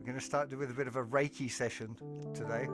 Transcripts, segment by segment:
We're going to start with a bit of a Reiki session today.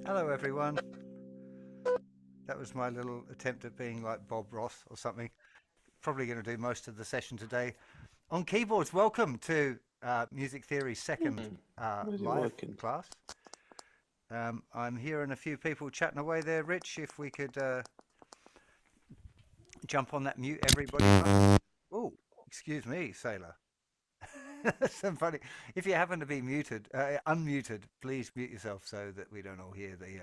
Hello everyone. That was my little attempt at being like Bob Ross or something. Probably going to do most of the session today on keyboards. Welcome to Music Theory's second Where's it live working? class. I'm hearing a few people chatting away there. Rich, if we could jump on that mute everybody button. Oh, excuse me, Sailor. So funny. If you happen to be unmuted, please mute yourself so that we don't all hear the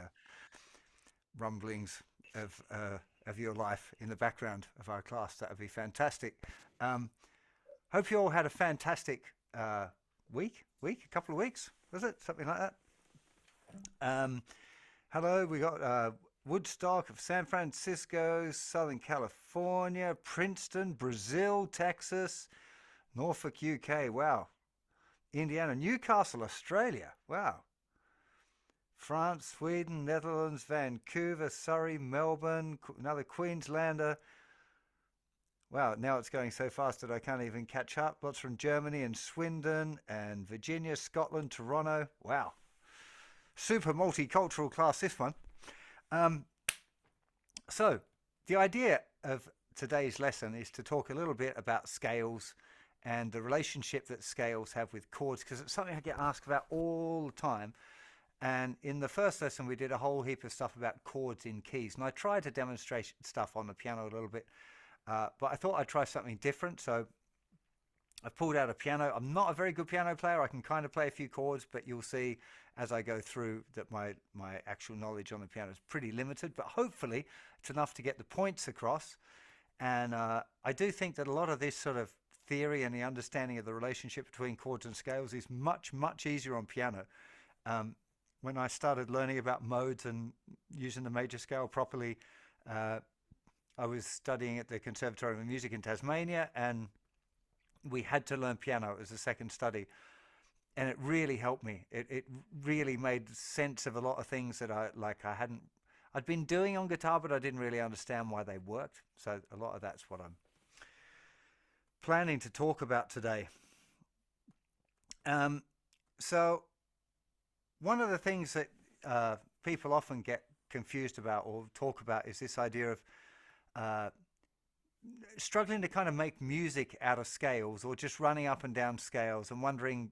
rumblings of your life in the background of our class. That would be fantastic. Hope you all had a fantastic a couple of weeks, was it? Something like that. Hello, we got Woodstock of San Francisco, Southern California, Princeton, Brazil, Texas, Norfolk, UK. Wow. Indiana, Newcastle, Australia. Wow. France, Sweden, Netherlands, Vancouver, Surrey, Melbourne, another Queenslander. Wow, now it's going so fast that I can't even catch up. Lots from Germany and Swindon and Virginia, Scotland, Toronto. Wow. Super multicultural class, this one. So, the idea of today's lesson is to talk a little bit about scales and the relationship that scales have with chords, because it's something I get asked about all the time. And in the first lesson, we did a whole heap of stuff about chords in keys. And I tried to demonstrate stuff on the piano a little bit, but I thought I'd try something different. So I pulled out a piano. I'm not a very good piano player. I can kind of play a few chords, but you'll see as I go through that my actual knowledge on the piano is pretty limited. But hopefully it's enough to get the points across. And I do think that a lot of this sort of theory and the understanding of the relationship between chords and scales is much, much easier on piano. When I started learning about modes and using the major scale properly, I was studying at the Conservatorium of Music in Tasmania, and we had to learn piano as a second study. And it really helped me. It really made sense of a lot of things that I'd been doing on guitar, but I didn't really understand why they worked. So a lot of that's what I'm planning to talk about today. So one of the things that people often get confused about or talk about is this idea of struggling to kind of make music out of scales, or just running up and down scales and wondering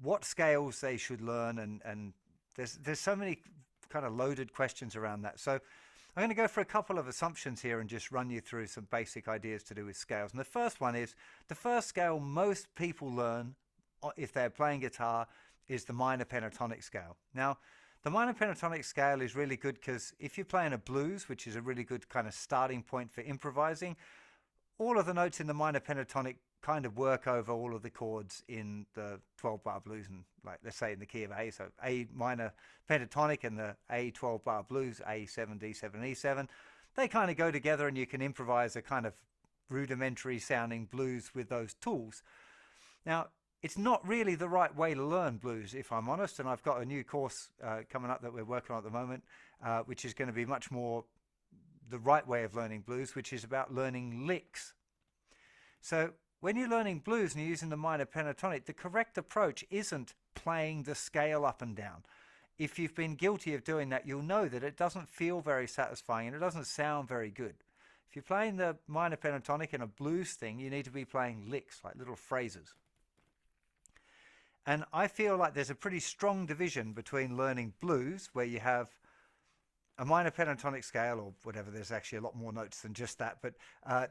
what scales they should learn. And there's so many kind of loaded questions around that. So I'm going to go for a couple of assumptions here and just run you through some basic ideas to do with scales. And the first one is the first scale most people learn if they're playing guitar is the minor pentatonic scale. Now, the minor pentatonic scale is really good because if you're playing a blues, which is a really good kind of starting point for improvising, all of the notes in the minor pentatonic kind of work over all of the chords in the 12-bar blues, and like let's say in the key of A, so A minor pentatonic and the A 12-bar blues, A7, D7, E7, they kind of go together, and you can improvise a kind of rudimentary sounding blues with those tools. Now, it's not really the right way to learn blues, if I'm honest, and I've got a new course coming up that we're working on at the moment, which is going to be much more the right way of learning blues, which is about learning licks. So when you're learning blues and you're using the minor pentatonic, the correct approach isn't playing the scale up and down. If you've been guilty of doing that, you'll know that it doesn't feel very satisfying and it doesn't sound very good. If you're playing the minor pentatonic in a blues thing, you need to be playing licks, like little phrases. And I feel like there's a pretty strong division between learning blues, where you have a minor pentatonic scale or whatever. There's actually a lot more notes than just that, but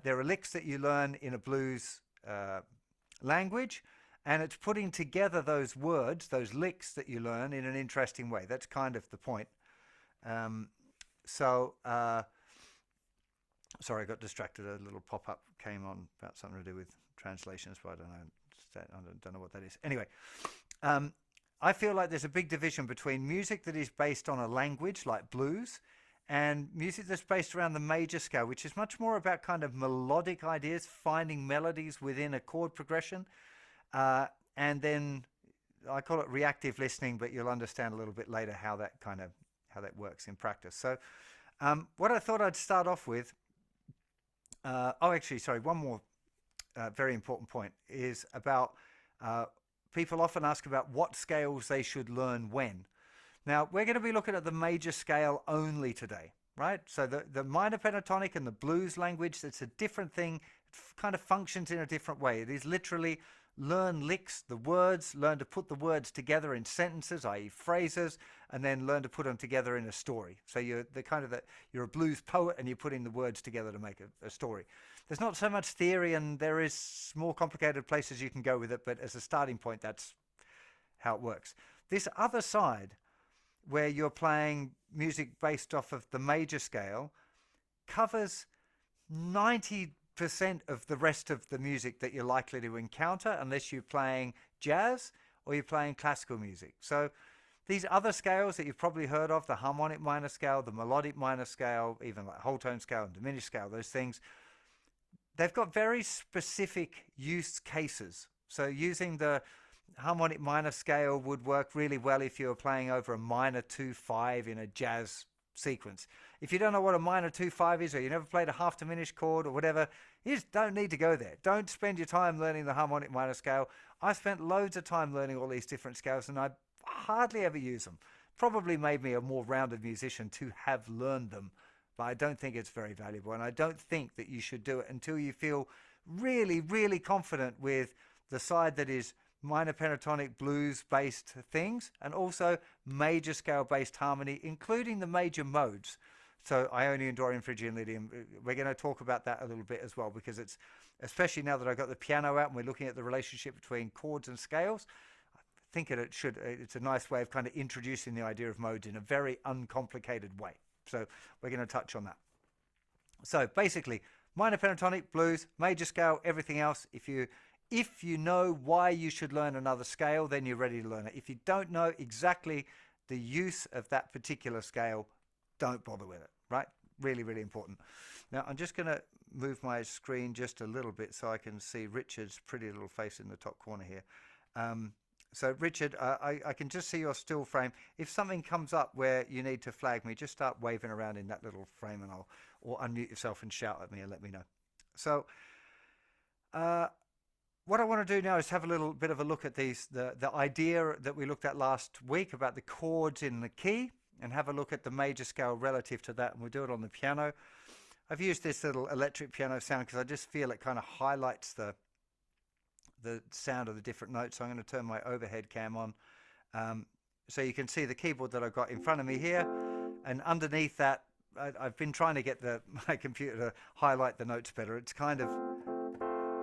there are licks that you learn in a blues language, and it's putting together those words, those licks that you learn in an interesting way. That's kind of the point. Sorry, I got distracted. A little pop-up came on about something to do with translations, but I don't know what that is. Anyway, I feel like there's a big division between music that is based on a language like blues and music that's based around the major scale, which is much more about kind of melodic ideas, finding melodies within a chord progression. And then I call it reactive listening, but you'll understand a little bit later how that works in practice. So what I thought I'd start off with, one more very important point is about people often ask about what scales they should learn when. Now, we're going to be looking at the major scale only today, right? So the minor pentatonic and the blues language, it's a different thing. It kind of functions in a different way. It is literally learn licks, the words, learn to put the words together in sentences, i.e. phrases, and then learn to put them together in a story. So you're a blues poet and you're putting the words together to make a story. There's not so much theory, and there is more complicated places you can go with it, but as a starting point, that's how it works. This other side, where you're playing music based off of the major scale, covers 90% of the rest of the music that you're likely to encounter, unless you're playing jazz or you're playing classical music. So these other scales that you've probably heard of, the harmonic minor scale, the melodic minor scale, even like whole tone scale and diminished scale, those things, they've got very specific use cases. So using the harmonic minor scale would work really well if you were playing over a minor 2-5 in a jazz sequence. If you don't know what a minor 2-5 is, or you never played a half diminished chord or whatever, you just don't need to go there. Don't spend your time learning the harmonic minor scale. I spent loads of time learning all these different scales, and I hardly ever use them. Probably made me a more rounded musician to have learned them, but I don't think it's very valuable, and I don't think that you should do it until you feel really, really confident with the side that is minor pentatonic blues based things, and also major scale based harmony, including the major modes. So Ionian, Dorian, Phrygian, Lydian. We're going to talk about that a little bit as well, because it's, especially now that I've got the piano out and we're looking at the relationship between chords and scales, I think it's a nice way of kind of introducing the idea of modes in a very uncomplicated way. So we're going to touch on that. So basically, minor pentatonic, blues, major scale, everything else. If you know why you should learn another scale, then you're ready to learn it. If you don't know exactly the use of that particular scale, don't bother with it, right? Really, really important. Now, I'm just going to move my screen just a little bit so I can see Richard's pretty little face in the top corner here. So Richard, I can just see your still frame. If something comes up where you need to flag me, just start waving around in that little frame, and or unmute yourself and shout at me and let me know. So what I want to do now is have a little bit of a look at the idea that we looked at last week about the chords in the key, and have a look at the major scale relative to that, and we'll do it on the piano. I've used this little electric piano sound because I just feel it kind of highlights the sound of the different notes. So I'm going to turn my overhead cam on, so you can see the keyboard that I've got in front of me here, and underneath that, I've been trying to get my computer to highlight the notes better. It's kind of,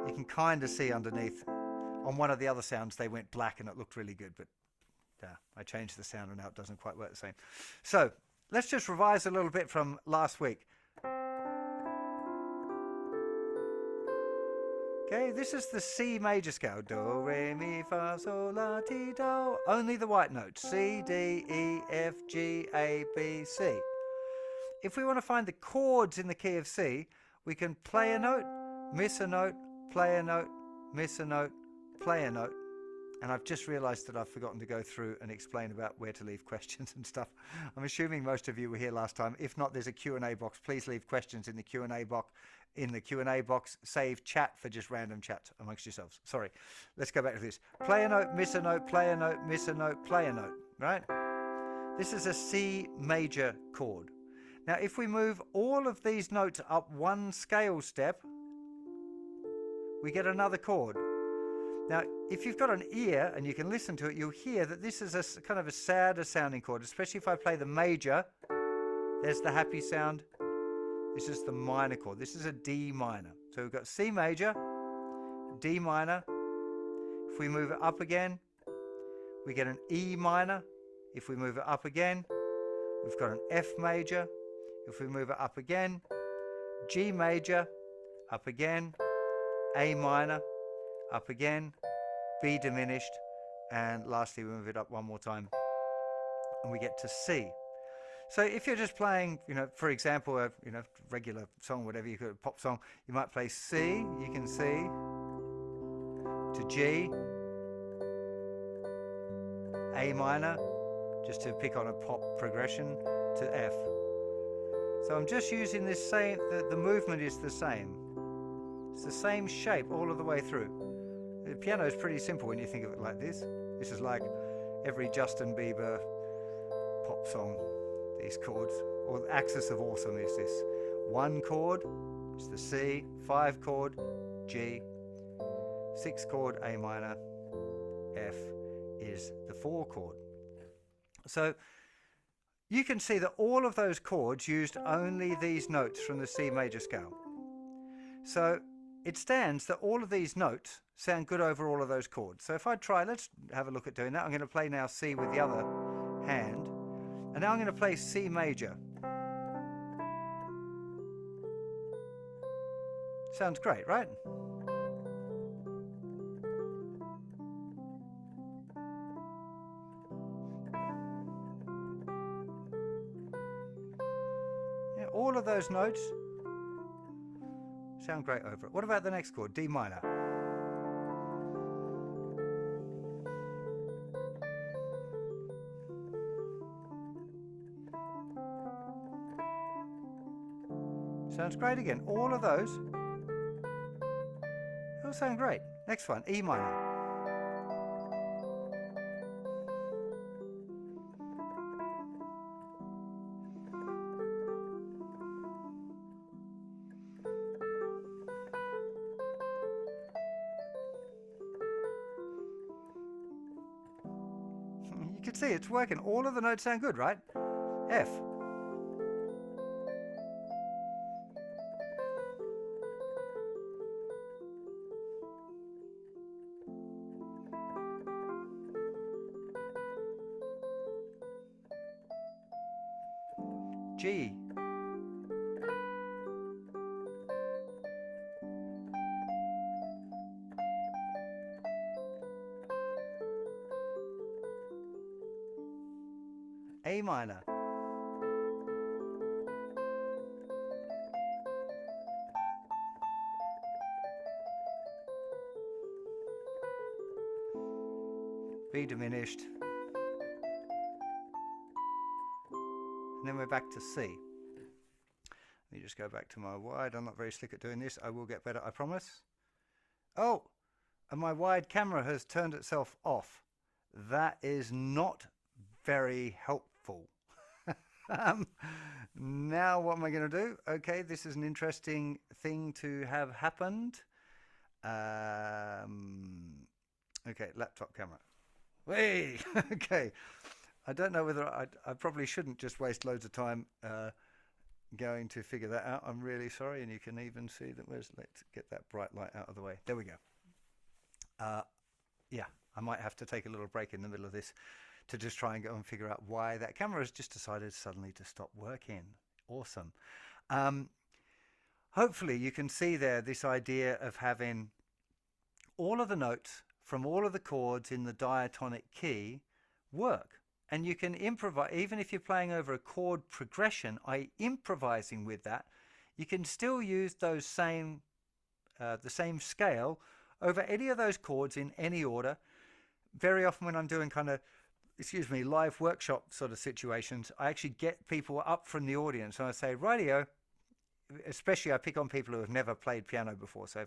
you can kind of see underneath. On one of the other sounds, they went black and it looked really good, but I changed the sound and now it doesn't quite work the same. So let's just revise a little bit from last week. Okay, this is the C major scale. Do, re, mi, fa, sol, la, ti, do. Only the white notes. C, D, E, F, G, A, B, C. If we want to find the chords in the key of C, we can play a note, miss a note, play a note, miss a note, play a note. And I've just realized that I've forgotten to go through and explain about where to leave questions and stuff. I'm assuming most of you were here last time. If not, there's a Q&A box. Please leave questions in the Q&A box. Save chat for just random chats amongst yourselves. Sorry. Let's go back to this. Play a note, miss a note, play a note, miss a note, play a note, right? This is a C major chord. Now, if we move all of these notes up one scale step, we get another chord. Now, if you've got an ear and you can listen to it, you'll hear that this is a kind of a sadder sounding chord, especially if I play the major. There's the happy sound. This is the minor chord. This is a D minor. So we've got C major, D minor. If we move it up again, we get an E minor. If we move it up again, we've got an F major. If we move it up again, G major, up again, A minor, up again, B diminished, and lastly we move it up one more time and we get to C. So if you're just playing, for example, a regular song, whatever, you could a pop song, you might play C, you can C, to G, A minor, just to pick on a pop progression, to F. So I'm just using this same, the movement is the same. It's the same shape all of the way through. The piano is pretty simple when you think of it like this. This is like every Justin Bieber pop song, these chords. Or the axis of awesome is this. 1 chord is the C, 5 chord, G, 6 chord, A minor, F is the 4 chord. So you can see that all of those chords used only these notes from the C major scale. So it stands that all of these notes sound good over all of those chords. So if I try, let's have a look at doing that. I'm going to play now C with the other hand. And now I'm going to play C major. Sounds great, right? Yeah, all of those notes sound great over it. What about the next chord, D minor? Sounds great again. All of those all sound great. Next one, E minor. You can see it's working. All of the notes sound good, right? F. G. A minor. B diminished. And then we're back to C. Let me just go back to my wide. I'm not very slick at doing this. I will get better, I promise. Oh, and my wide camera has turned itself off. That is not very helpful. Now what am I going to do? Okay, this is an interesting thing to have happened. Okay, laptop camera. Hey, okay. I don't know whether I probably shouldn't just waste loads of time going to figure that out. I'm really sorry, and you can even see that. Let's get that bright light out of the way. There we go. Yeah, I might have to take a little break in the middle of this to just try and go and figure out why that camera has just decided suddenly to stop working. Awesome. Hopefully you can see there this idea of having all of the notes from all of the chords in the diatonic key work. And you can improvise, even if you're playing over a chord progression, i.e. improvising with that, you can still use those the same scale over any of those chords in any order. Very often when I'm doing kind of, live workshop sort of situations, I actually get people up from the audience and I say, rightio, especially I pick on people who have never played piano before. So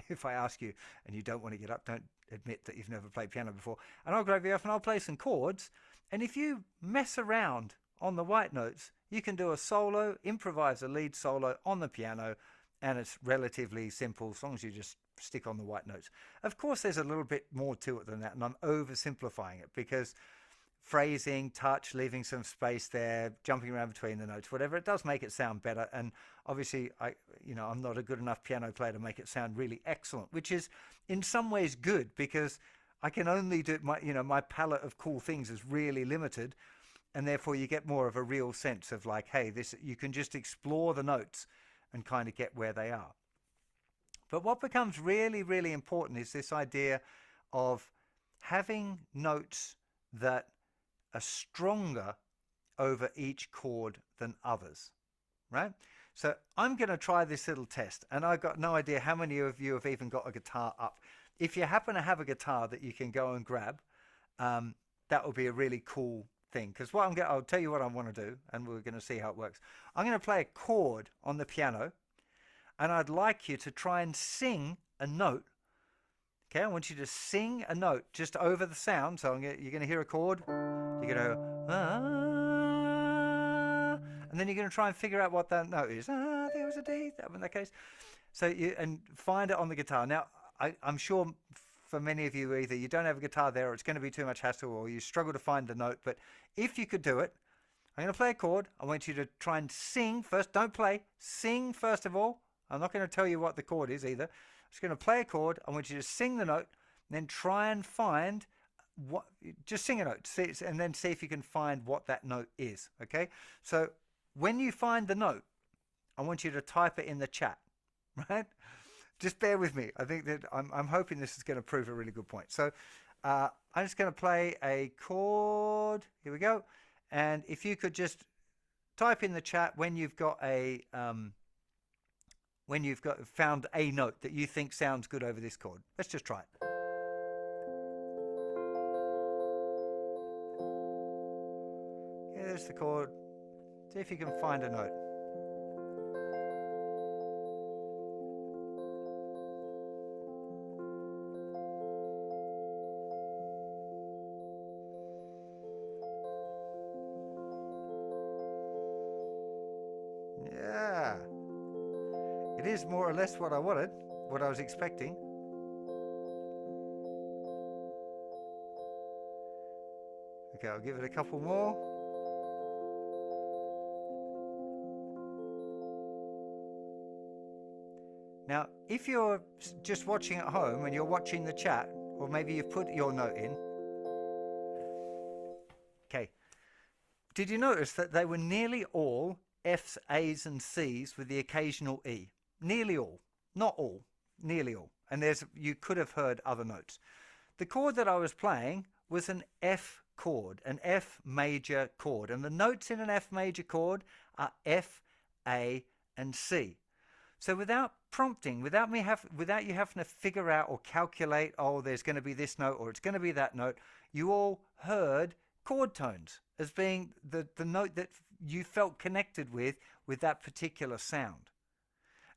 if I ask you and you don't want to get up, don't admit that you've never played piano before. And I'll grab you up and I'll play some chords. And if you mess around on the white notes, you can do a solo, improvise a lead solo on the piano, and it's relatively simple as long as you just stick on the white notes. Of course, there's a little bit more to it than that, and I'm oversimplifying it because phrasing, touch, leaving some space there, jumping around between the notes, whatever, it does make it sound better. And obviously, I'm not a good enough piano player to make it sound really excellent, which is in some ways good because I can only do my palette of cool things is really limited, and therefore you get more of a real sense of like, hey, this, you can just explore the notes and kind of get where they are. But what becomes really, really important is this idea of having notes that are stronger over each chord than others, right? So I'm going to try this little test, and I've got no idea how many of you have even got a guitar up. If you happen to have a guitar that you can go and grab, that will be a really cool thing, because I'll tell you what I want to do, and we're going to see how it works. I'm going to play a chord on the piano, and I'd like you to try and sing a note. Okay, I want you to sing a note just over the sound. So you're going to hear a chord. You're going to and then you're going to try and figure out what that note is. There was a D. In that case, so and find it on the guitar. Now, I'm sure for many of you, either you don't have a guitar there, or it's going to be too much hassle, or you struggle to find the note. But if you could do it, I'm going to play a chord. I want you to try and sing first. Don't play. Sing first of all. I'm not going to tell you what the chord is either. I'm just going to play a chord. I want you to sing the note, and then try and find what. Just sing a note, and then see if you can find what that note is. Okay. So when you find the note, I want you to type it in the chat. Right. Just bear with me. I think that I'm hoping this is going to prove a really good point. So I'm just going to play a chord. Here we go. And if you could just type in the chat when you've got found a note that you think sounds good over this chord. Let's just try it. Yeah, there's the chord. See if you can find a note. Yeah. It is more or less what I wanted, what I was expecting. Okay, I'll give it a couple more. Now, if you're just watching at home and you're watching the chat, or maybe you've put your note in. Okay. Did you notice that they were nearly all F's, A's and C's with the occasional E? Nearly all. Not all. Nearly all. And you could have heard other notes. The chord that I was playing was an F chord, an F major chord. And the notes in an F major chord are F, A and C. So without prompting, without you having to figure out or calculate, oh, there's going to be this note or it's going to be that note, you all heard chord tones as being the note that you felt connected with that particular sound.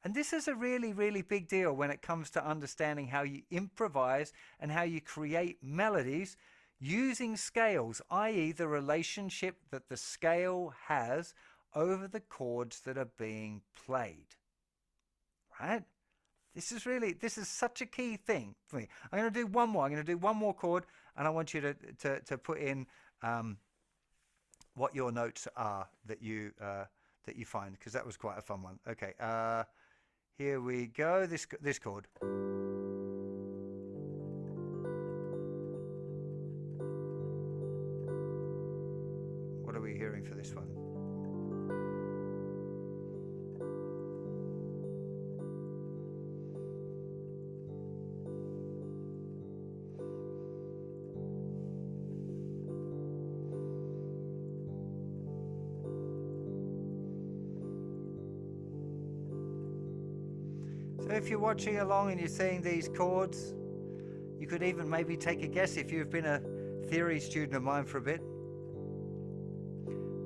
And this is a really, really big deal when it comes to understanding how you improvise and how you create melodies using scales, i.e. the relationship that the scale has over the chords that are being played. Right? This is such a key thing for me. I'm going to do one more. I'm going to do one more chord, and I want you to put in what your notes are that you find, because that was quite a fun one. Okay, here we go. This chord. What are we hearing for this one? So if you're watching along and you're seeing these chords, you could even maybe take a guess if you've been a theory student of mine for a bit.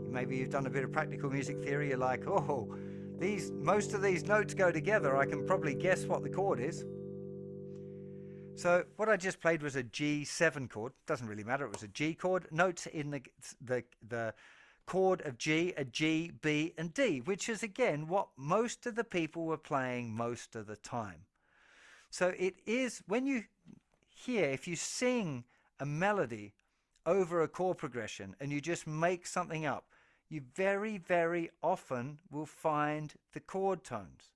Maybe you've done a bit of practical music theory. You're like, oh, most of these notes go together. I can probably guess what the chord is. So what I just played was a G7 chord. Doesn't really matter. It was a G chord. Notes in the chord of G, a G, B and D, which is again what most of the people were playing most of the time. So it is, when you hear, if you sing a melody over a chord progression and you just make something up, you very, very often will find the chord tones.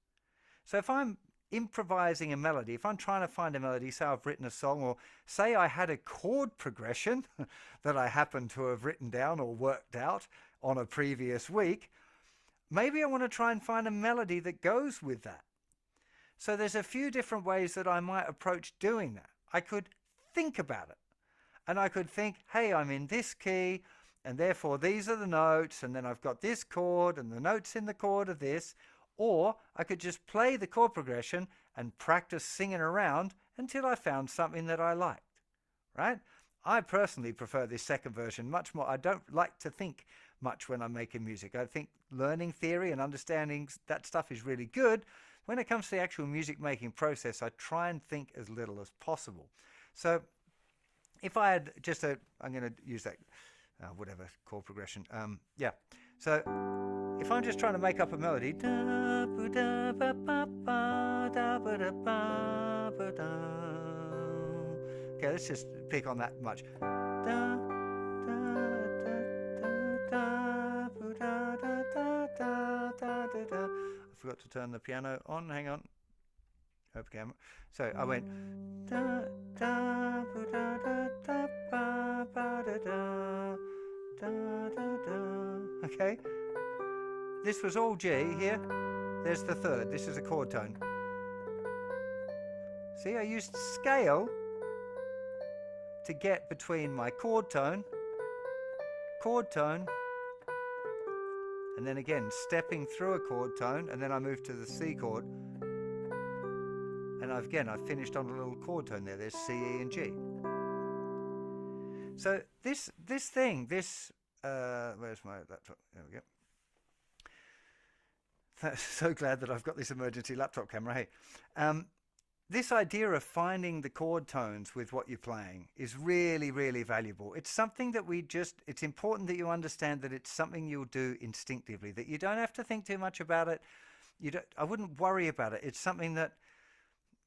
So if I'm improvising a melody, if I'm trying to find a melody, say I've written a song, or say I had a chord progression that I happen to have written down or worked out on a previous week, maybe I want to try and find a melody that goes with that. So there's a few different ways that I might approach doing that. I could think about it, and I could think, hey, I'm in this key, and therefore these are the notes, and then I've got this chord, and the notes in the chord are this. Or I could just play the chord progression and practice singing around until I found something that I liked, right? I personally prefer this second version much more. I don't like to think much when I'm making music. I think learning theory and understanding that stuff is really good. When it comes to the actual music making process, I try and think as little as possible. So if I had just I'm going to use that, whatever, chord progression. Yeah. So if I'm just trying to make up a melody, okay, let's just pick on that much. I forgot to turn the piano on. Hang on. Okay. So I went. Okay. This was all G here. There's the third. This is a chord tone. See, I used scale to get between my chord tone, and then again stepping through a chord tone, and then I moved to the C chord, and I've finished on a little chord tone there. There's C, E, and G. So this thing, where's my laptop? There we go. So glad that I've got this emergency laptop camera. Hey, this idea of finding the chord tones with what you're playing is really, really valuable. It's something that it's important that you understand that it's something you'll do instinctively, that you don't have to think too much about it. I wouldn't worry about it. It's something that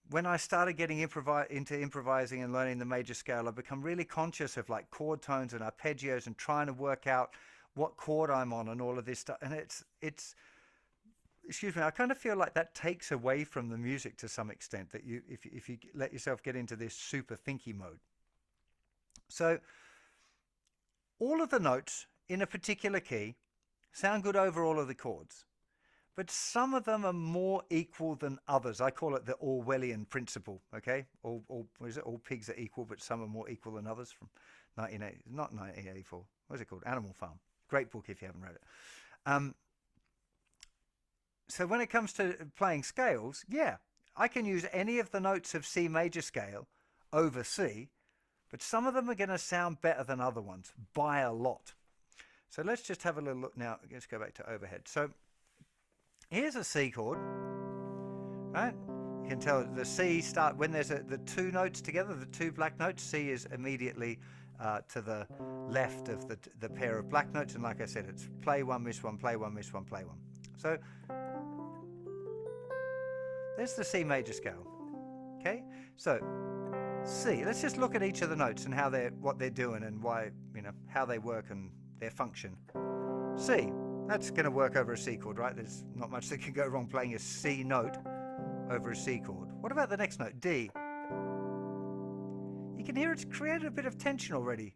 when I started getting into improvising and learning the major scale, I've become really conscious of like chord tones and arpeggios and trying to work out what chord I'm on and all of this stuff. And it's excuse me, I kind of feel like that takes away from the music to some extent, that if you let yourself get into this super thinky mode. So all of the notes in a particular key sound good over all of the chords, but some of them are more equal than others. I call it the Orwellian principle, okay? All pigs are equal, but some are more equal than others, from 1984. What is it called? Animal Farm. Great book if you haven't read it. So when it comes to playing scales, yeah, I can use any of the notes of C major scale over C, but some of them are going to sound better than other ones by a lot. So let's just have a little look now. Let's go back to overhead. So here's a C chord, right? You can tell the C start when there's the two notes together, the two black notes. C is immediately to the left of the pair of black notes, and like I said, it's play one, miss one, play one, miss one, play one. So there's the C major scale. Okay, so C. Let's just look at each of the notes and what they're doing and why, how they work and their function. C. That's going to work over a C chord, right? There's not much that can go wrong playing a C note over a C chord. What about the next note, D? You can hear it's created a bit of tension already.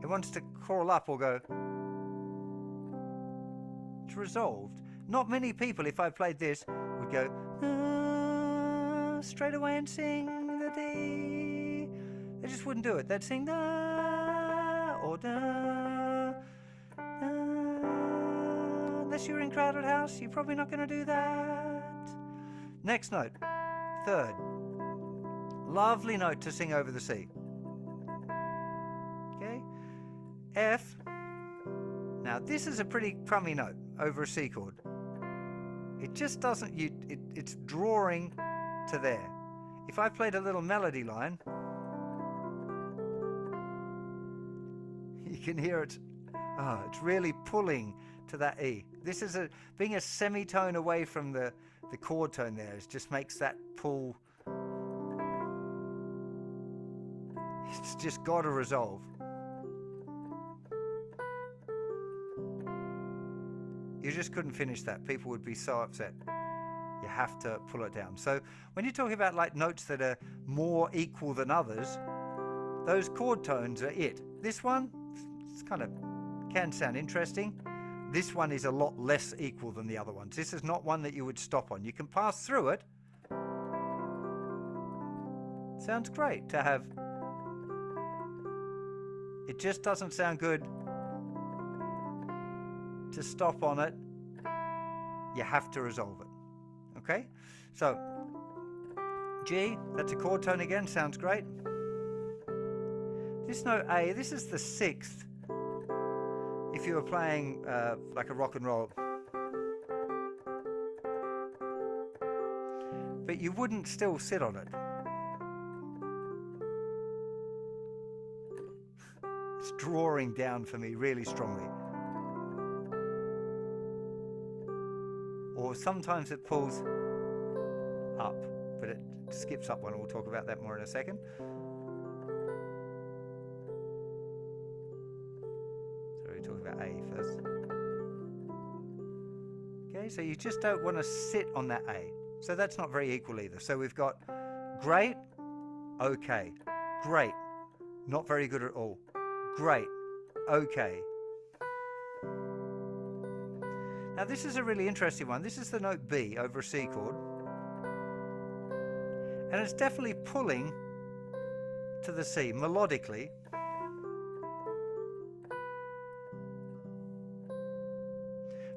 It wants to crawl up or go. It's resolved. Not many people, if I played this, would go straight away and sing the D. They just wouldn't do it. They'd sing da or da. Unless you're in crowded house, you're probably not going to do that. Next note, third. Lovely note to sing over the C. Okay. F. Now this is a pretty crummy note over a C chord. It just doesn't, it's drawing to there. If I played a little melody line, you can hear it, it's really pulling to that E. This is being a semitone away from the the chord tone there. It just makes that pull. It's just got to resolve. You just couldn't finish that. People would be so upset. You have to pull it down. So when you're talking about like notes that are more equal than others, those chord tones are it. This one, it's kind of can sound interesting. This one is a lot less equal than the other ones. This is not one that you would stop on. You can pass through it. Sounds great to have. It just doesn't sound good to stop on it. You have to resolve it. Okay? So, G, that's a chord tone again, sounds great. This note A, this is the 6th. If you were playing like a rock and roll. But you wouldn't still sit on it. It's drawing down for me really strongly. Or sometimes it pulls up, but it skips up one. We'll talk about that more in a second. So we're talking about A first. Okay, so you just don't want to sit on that A. So that's not very equal either. So we've got great, okay, great, not very good at all, great, okay. Now this is a really interesting one. This is the note B over a C chord. And it's definitely pulling to the C melodically.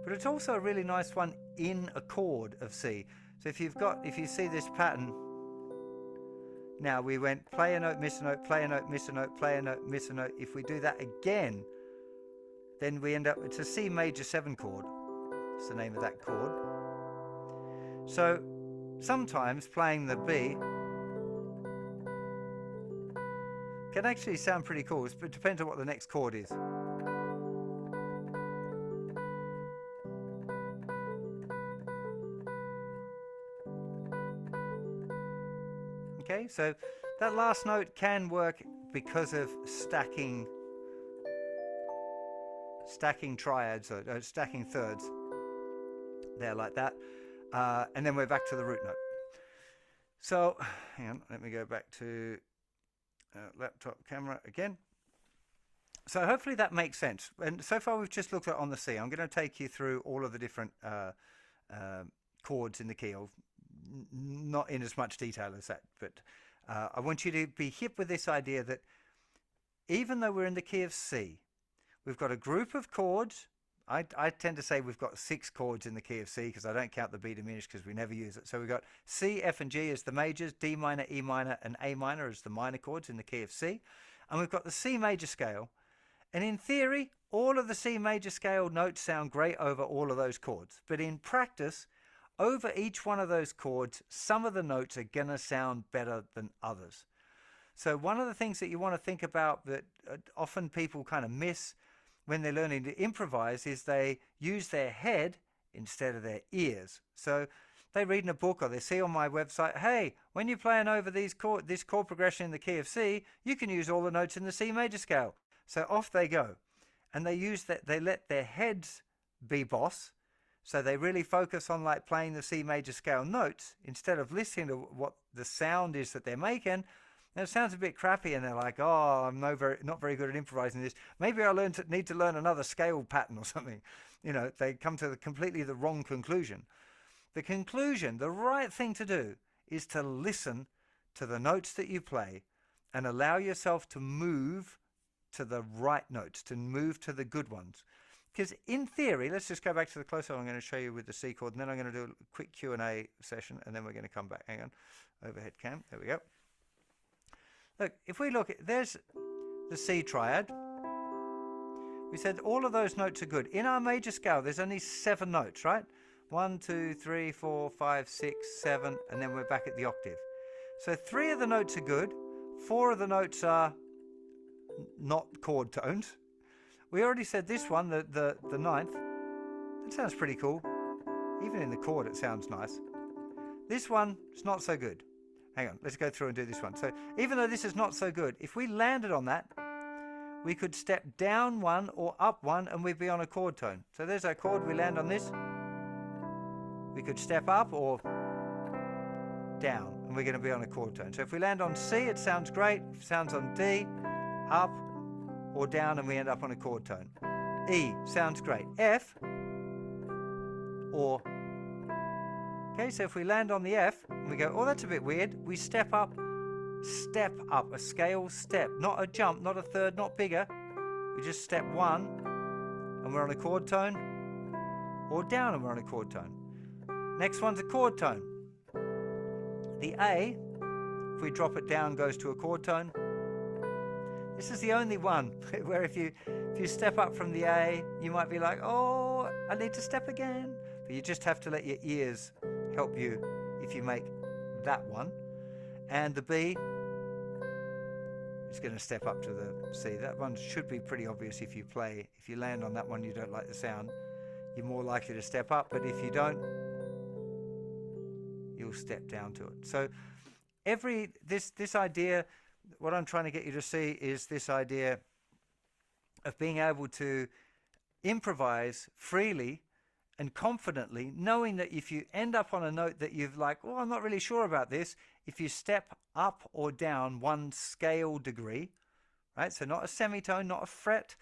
But it's also a really nice one in a chord of C. So if you see this pattern, now we went play a note, miss a note, play a note, miss a note, play a note, miss a note. If we do that again, then we end up, it's a C major 7 chord. It's the name of that chord. So sometimes playing the B can actually sound pretty cool. It depends on what the next chord is. Okay, so that last note can work because of stacking triads or stacking thirds there like that, and then we're back to the root note. So hang on, let me go back to laptop camera again. So hopefully that makes sense. And so far we've just looked at on the C. I'm going to take you through all of the different chords in the key, not in as much detail as that, but I want you to be hip with this idea that even though we're in the key of C, we've got a group of chords. I tend to say we've got 6 chords in the key of C because I don't count the B diminished because we never use it. So we've got C, F and G as the majors, D minor, E minor and A minor as the minor chords in the key of C. And we've got the C major scale. And in theory, all of the C major scale notes sound great over all of those chords. But in practice, over each one of those chords, some of the notes are going to sound better than others. So one of the things that you want to think about that often people kind of miss when they're learning to improvise is they use their head instead of their ears. So they read in a book or they see on my website, hey, when you're playing over this chord progression in the key of C, you can use all the notes in the C major scale. So off they go. And they let their heads be boss. So they really focus on like playing the C major scale notes instead of listening to what the sound is that they're making. And it sounds a bit crappy and they're like, oh, I'm not very good at improvising this. Maybe I need to learn another scale pattern or something. You know, they come to completely the wrong conclusion. The right thing to do is to listen to the notes that you play and allow yourself to move to the right notes, to move to the good ones. Because in theory, let's just go back to the close-up I'm going to show you with the C chord, and then I'm going to do a quick Q&A session, and then we're going to come back. Hang on, overhead cam, there we go. Look, if we look, there's the C triad. We said all of those notes are good. In our major scale, there's only 7 notes, right? 1, 2, 3, 4, 5, 6, 7, and then we're back at the octave. So 3 of the notes are good. 4 of the notes are not chord tones. We already said this one, the 9th. It sounds pretty cool. Even in the chord, it sounds nice. this one is not so good. Hang on, let's go through and do this one. So even though this is not so good, if we landed on that, we could step down one or up one and we'd be on a chord tone. So there's our chord, we land on this. We could step up or down and we're going to be on a chord tone. So if we land on C, it sounds great. If it sounds on D, up or down and we end up on a chord tone. E sounds great. F or... Okay, so if we land on the F and we go, oh, that's a bit weird, we step up, a scale step, not a jump, not a third, not bigger. We just step one and we're on a chord tone, or down and we're on a chord tone. Next one's a chord tone. The A, if we drop it down, goes to a chord tone. This is the only one where if you step up from the A, you might be like, oh, I need to step again. But you just have to let your ears help you if you make that one. And the B is going to step up to the C. That one should be pretty obvious if you play. If you land on that one, you don't like the sound, you're more likely to step up. But if you don't, you'll step down to it. So this idea, what I'm trying to get you to see is this idea of being able to improvise freely and confidently, knowing that if you end up on a note that you've like, oh, I'm not really sure about this, if you step up or down one scale degree, right? So not a semitone, not a fret,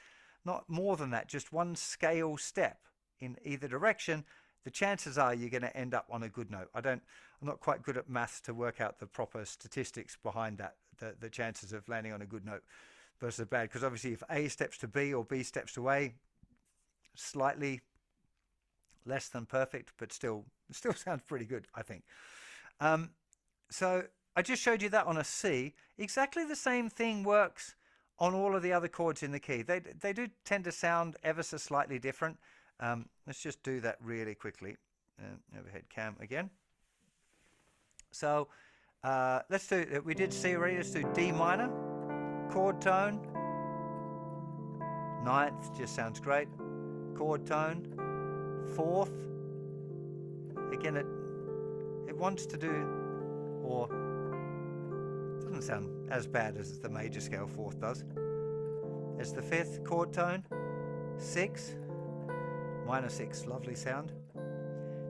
not more than that, just one scale step in either direction, the chances are you're going to end up on a good note. I'm not quite good at maths to work out the proper statistics behind that, the chances of landing on a good note versus bad, because obviously if A steps to B or B steps to A, slightly less than perfect, but still sounds pretty good, I think. So I just showed you that on a C. Exactly the same thing works on all of the other chords in the key. They do tend to sound ever so slightly different. Let's just do that really quickly. Overhead cam again. So let's do, we did C already, let's do D minor, chord tone, ninth, just sounds great, chord tone, fourth, again it wants to do, or doesn't sound as bad as the major scale fourth does. There's the fifth, chord tone, six, minor six, lovely sound.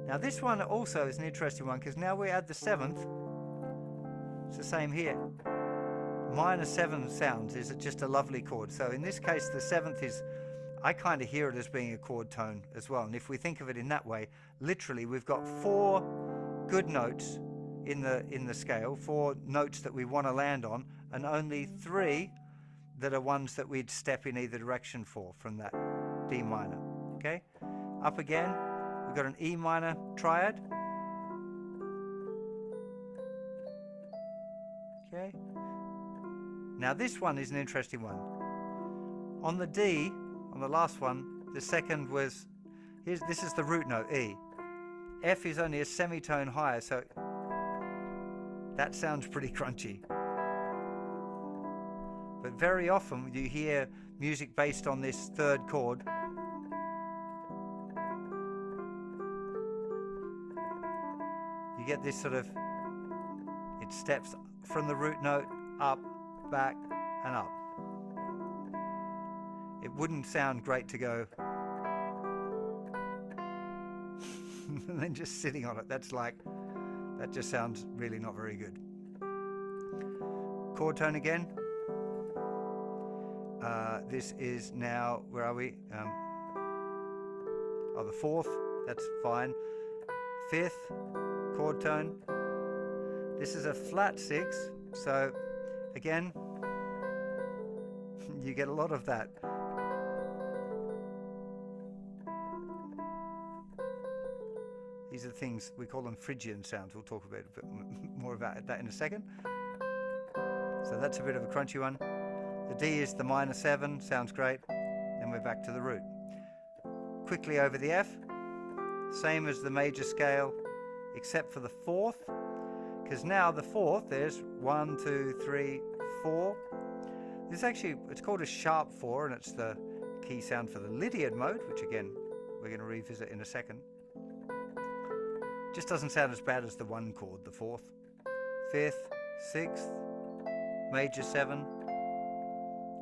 Now this one also is an interesting one because now we add the seventh. It's the same here. Minor seven sounds is just a lovely chord. So in this case the seventh is, I kind of hear it as being a chord tone as well. And if we think of it in that way, literally we've got four good notes in the scale, four notes that we want to land on, and only three that are ones that we'd step in either direction for from that D minor. Okay, up again, we've got an E minor triad. Okay, now this one is an interesting one. On the D, on the last one, the second was, this is the root note, E. F is only a semitone higher, so that sounds pretty crunchy. But very often you hear music based on this third chord. You get this sort of, it steps from the root note up, back, and up. It wouldn't sound great to go and then just sitting on it. That just sounds really not very good. Chord tone again. This is now, where are we? The fourth, that's fine. Fifth, chord tone. This is a flat six, so again, you get a lot of that. These are the things, we call them Phrygian sounds. We'll talk about a bit more about that in a second. So that's a bit of a crunchy one. The D is the minor seven, sounds great. Then we're back to the root. Quickly over the F, same as the major scale, except for the fourth, because now the fourth, there's 1, 2, 3, 4. This actually, it's called a sharp 4, and it's the key sound for the Lydian mode, which again, we're going to revisit in a second. Just doesn't sound as bad as the 1 chord, the 4th, 5th, 6th, major 7,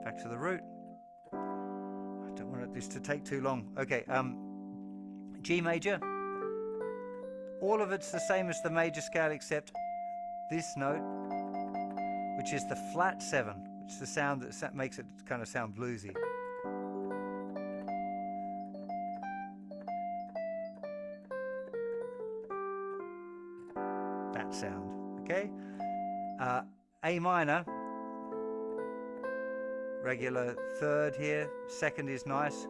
back to the root. I don't want this to take too long. Okay, G major. All of it's the same as the major scale except this note, which is the flat 7, which is the sound that makes it kind of sound bluesy. That sound, okay? A minor, regular 3rd here, 2nd is nice.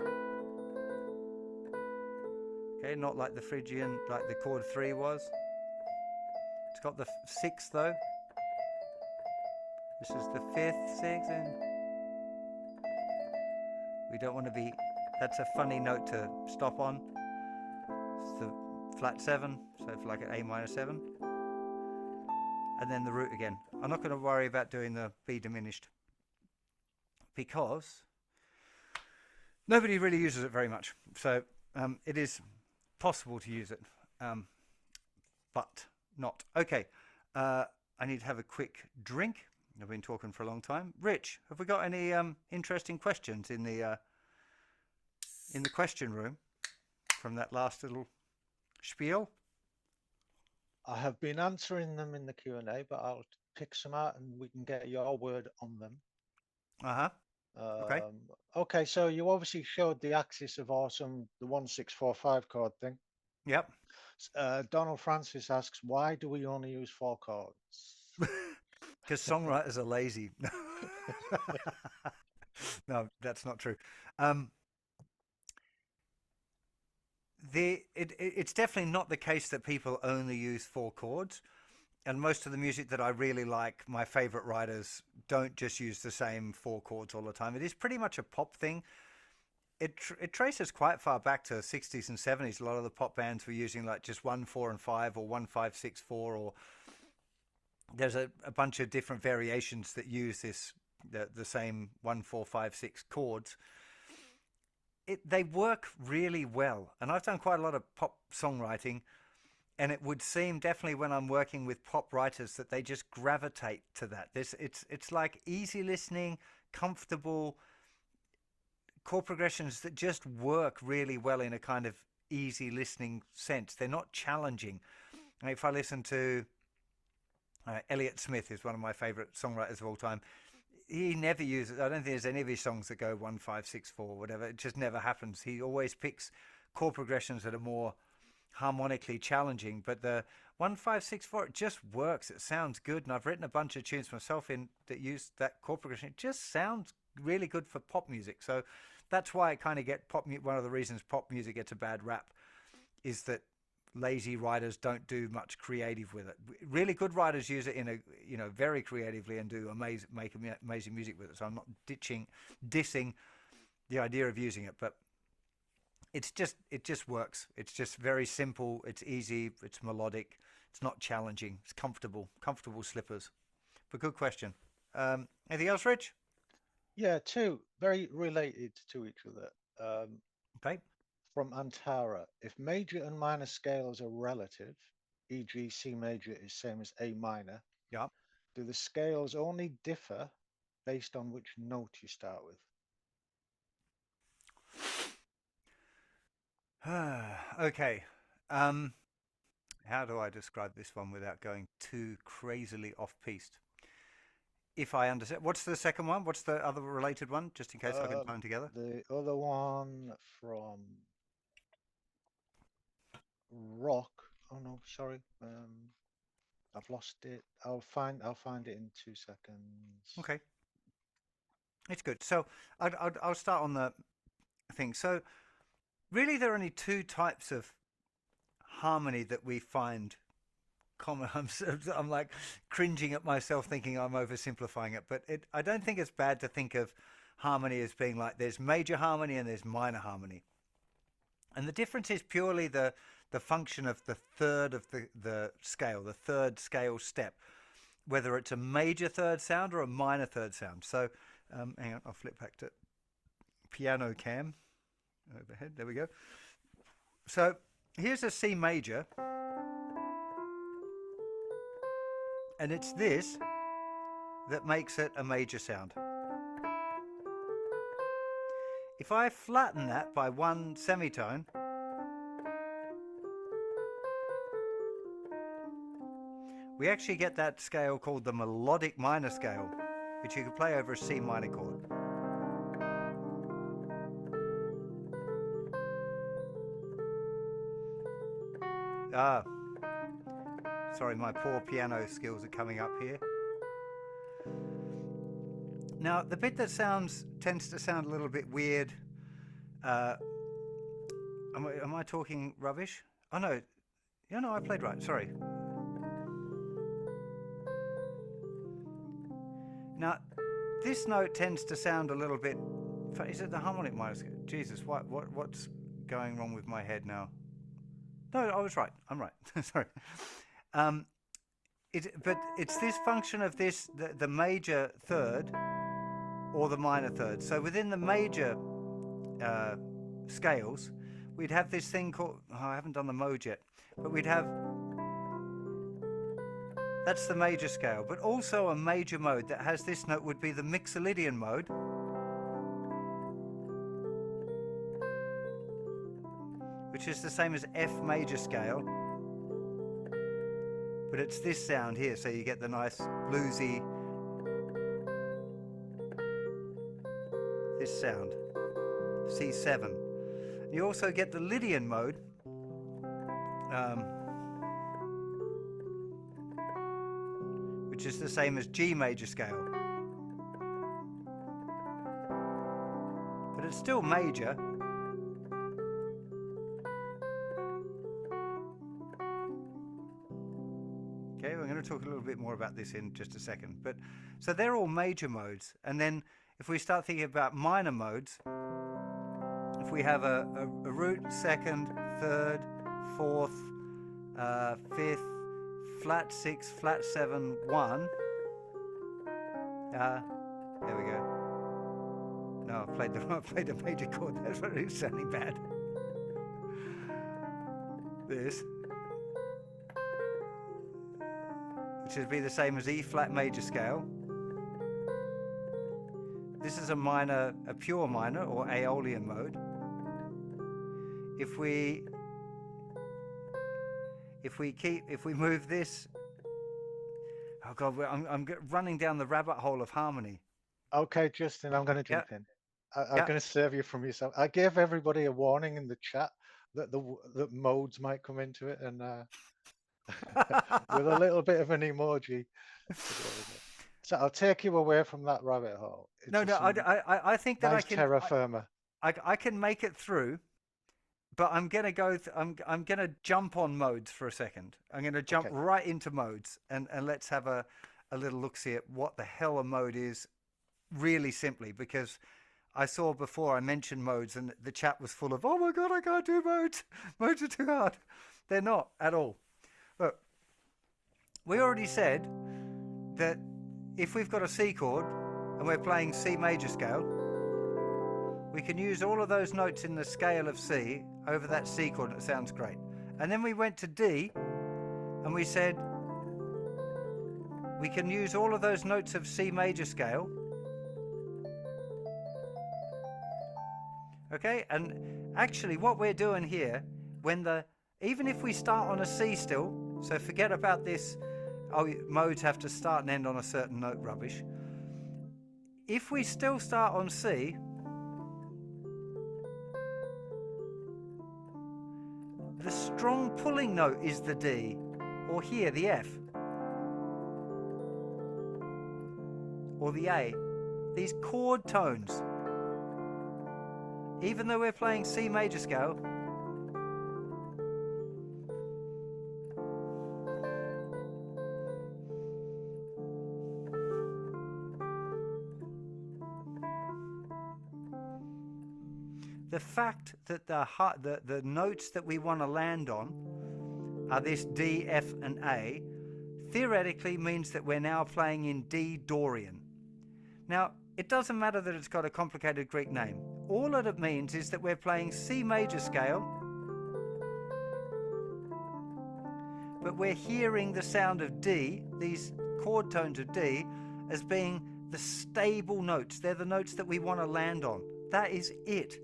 Okay, not like the Phrygian, like the chord 3 was. It's got the 6th though. This is the 5th, 6th, and we don't want to be, that's a funny note to stop on. It's the flat 7, so it's like an A minor 7. And then the root again. I'm not going to worry about doing the B diminished because nobody really uses it very much. So it is possible to use it, but not. Okay, I need to have a quick drink. I've been talking for a long time. Rich, have we got any interesting questions in the question room from that last little spiel? I have been answering them in the Q&A, but I'll pick some out and we can get your word on them. Uh-huh. Okay. Okay, so you obviously showed the axis of awesome, the 1-6-4-5 chord thing. Yep. Donald Francis asks, why do we only use 4 chords? Because songwriters are lazy. No, that's not true. It's definitely not the case that people only use 4 chords. And most of the music that I really like, my favorite writers don't just use the same 4 chords all the time. It is pretty much a pop thing. It traces quite far back to the 60s and 70s. A lot of the pop bands were using like just 1, 4, and 5, or 1, 5, 6, 4, or there's a bunch of different variations that use this the same 1, 4, 5, 6 chords. They work really well, and I've done quite a lot of pop songwriting, and it would seem definitely when I'm working with pop writers that they just gravitate to that. It's like easy listening, comfortable chord progressions that just work really well in a kind of easy listening sense. They're not challenging. If I listen to Elliott Smith, is one of my favorite songwriters of all time. He never uses, I don't think there's any of his songs that go 1, 5, 6, 4, whatever. It just never happens. He always picks chord progressions that are more harmonically challenging, but the 1, 5, 6, 4, it just works. It sounds good, and I've written a bunch of tunes myself that use that chord progression. It just sounds really good for pop music. So that's why I kind of get one of the reasons pop music gets a bad rap is that lazy writers don't do much creative with it. Really good writers use it in very creatively and make amazing music with it. So I'm not dissing the idea of using it, but it just works. It's just very simple. It's easy. It's melodic. It's not challenging. It's comfortable slippers. But good question. Anything else, Rich? Yeah, 2 very related to each other. Okay. From Antara, if major and minor scales are relative, e.g. C major is same as A minor, Yeah. do the scales only differ based on which note you start with? Okay. How do I describe this one without going too crazily off-piste? If I understand, what's the second one? What's the other related one? Just in case I can tie them together. The other one from Rock. Oh no, sorry. I've lost it. I'll find it in 2 seconds. Okay, it's good. So I'll start on the thing. So really, there are only 2 types of harmony that we find common. I'm like cringing at myself thinking I'm oversimplifying it, but I don't think it's bad to think of harmony as being like there's major harmony and there's minor harmony. And the difference is purely the function of the third of the scale, the third scale step, whether it's a major third sound or a minor third sound. So hang on, I'll flip back to piano cam overhead. There we go. So here's a C major. And it's this that makes it a major sound. If I flatten that by one semitone, we actually get that scale called the melodic minor scale, which you can play over a C minor chord. Ah, sorry, my poor piano skills are coming up here. Now, the bit that tends to sound a little bit weird. Am I talking rubbish? Oh no, no, I played right. Sorry. Now, this note tends to sound a little bit. Is it the harmonic minor scale? Jesus, what's going wrong with my head now? No, I was right. I'm right. Sorry. But it's this function of this, the major third or the minor third. So within the major scales, we'd have this thing called, I haven't done the mode yet, but we'd have, that's the major scale, but also a major mode that has this note would be the Mixolydian mode. Which is the same as F major scale, but it's this sound here, so you get the nice bluesy, this sound, C7. You also get the Lydian mode, which is the same as G major scale, but it's still major. Okay, we're going to talk a little bit more about this in just a second. But so they're all major modes, and then if we start thinking about minor modes, if we have a root, second, third, fourth, fifth, flat 6, flat 7, 1. There we go. No, I played the major chord. That's what it is sounding bad. This, which would be the same as E flat major scale. This is a pure minor or Aeolian mode. If we move this, oh God, I'm running down the rabbit hole of harmony. Okay, Justin, I'm going to jump in. I'm going to save you from yourself. I gave everybody a warning in the chat that that modes might come into it, and with a little bit of an emoji. So I'll take you away from that rabbit hole. I think that nice I can terra firma. I can make it through, but I'm gonna go. I'm gonna jump on modes for a second. I'm gonna jump right into modes, and let's have a little look see at what the hell a mode is, really simply, because I saw before I mentioned modes, and the chat was full of, oh my God, I can't do modes. Modes are too hard. They're not at all. Look, we already said that if we've got a C chord and we're playing C major scale, we can use all of those notes in the scale of C over that C chord, and it sounds great. And then we went to D and we said we can use all of those notes of C major scale. Okay, and actually what we're doing here, even if we start on a C still, so forget about this, modes have to start and end on a certain note rubbish. If we still start on C, the strong pulling note is the D, or here the F, or the A. These chord tones, even though we're playing C major scale, the fact that the notes that we want to land on are this D, F, and A, theoretically means that we're now playing in D Dorian. Now, it doesn't matter that it's got a complicated Greek name. All that it means is that we're playing C major scale, but we're hearing the sound of D, these chord tones of D, as being the stable notes. They're the notes that we want to land on. That is it.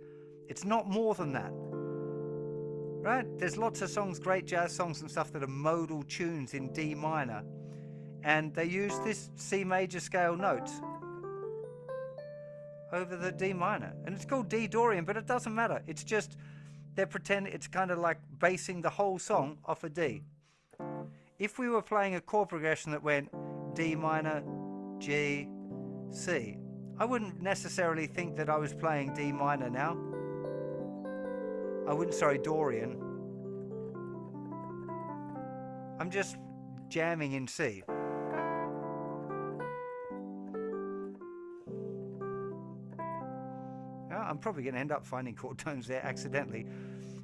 It's not more than that. Right? There's lots of songs, great jazz songs and stuff, that are modal tunes in D minor, and they use this C major scale note over the D minor, and it's called D Dorian, but it doesn't matter. It's just they're pretending, it's kind of like basing the whole song off a D. If we were playing a chord progression that went D minor, G, C, I wouldn't necessarily think that I was playing D minor now. Dorian. I'm just jamming in C. I'm probably going to end up finding chord tones there accidentally.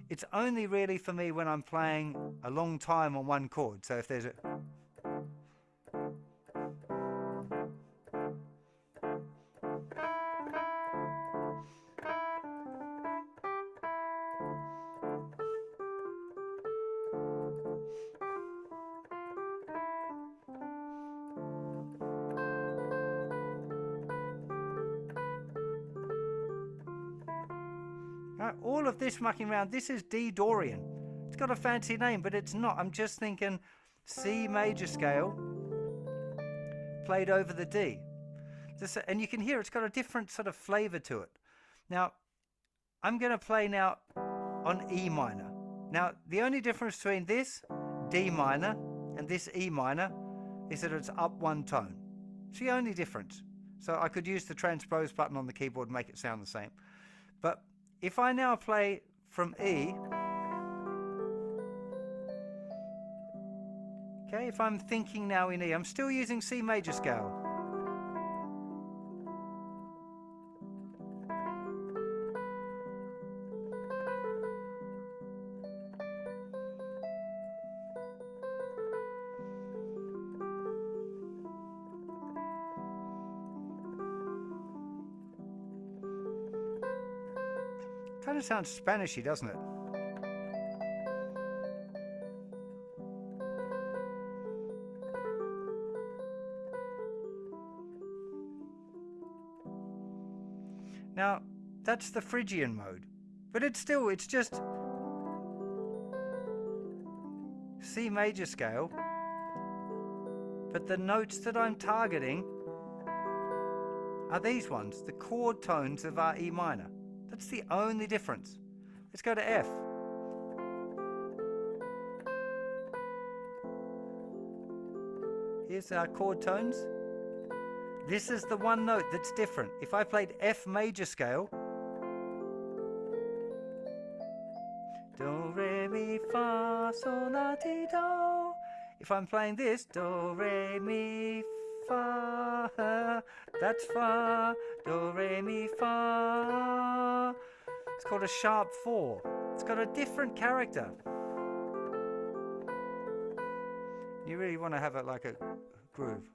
It's only really for me when I'm playing a long time on one chord. So if there's a... all of this mucking around, this is D Dorian. It's got a fancy name, but it's not. I'm just thinking C major scale played over the D. And you can hear it's got a different sort of flavor to it. Now, I'm going to play now on E minor. Now, the only difference between this D minor and this E minor is that it's up one tone. It's the only difference. So I could use the transpose button on the keyboard and make it sound the same. But if I now play from E, okay, if I'm thinking now in E, I'm still using C major scale. Kind of sounds Spanishy, doesn't it? Now, that's the Phrygian mode, but it's just C major scale, but the notes that I'm targeting are these ones, the chord tones of our E minor. That's the only difference. Let's go to F. Here's our chord tones. This is the one note that's different. If I played F major scale, do, re, mi, fa, sol, la, ti, do. If I'm playing this, do, re, mi, fa, that's fa, do, re, mi, fa. It's called a sharp 4. It's got a different character. You really want to have it like a groove.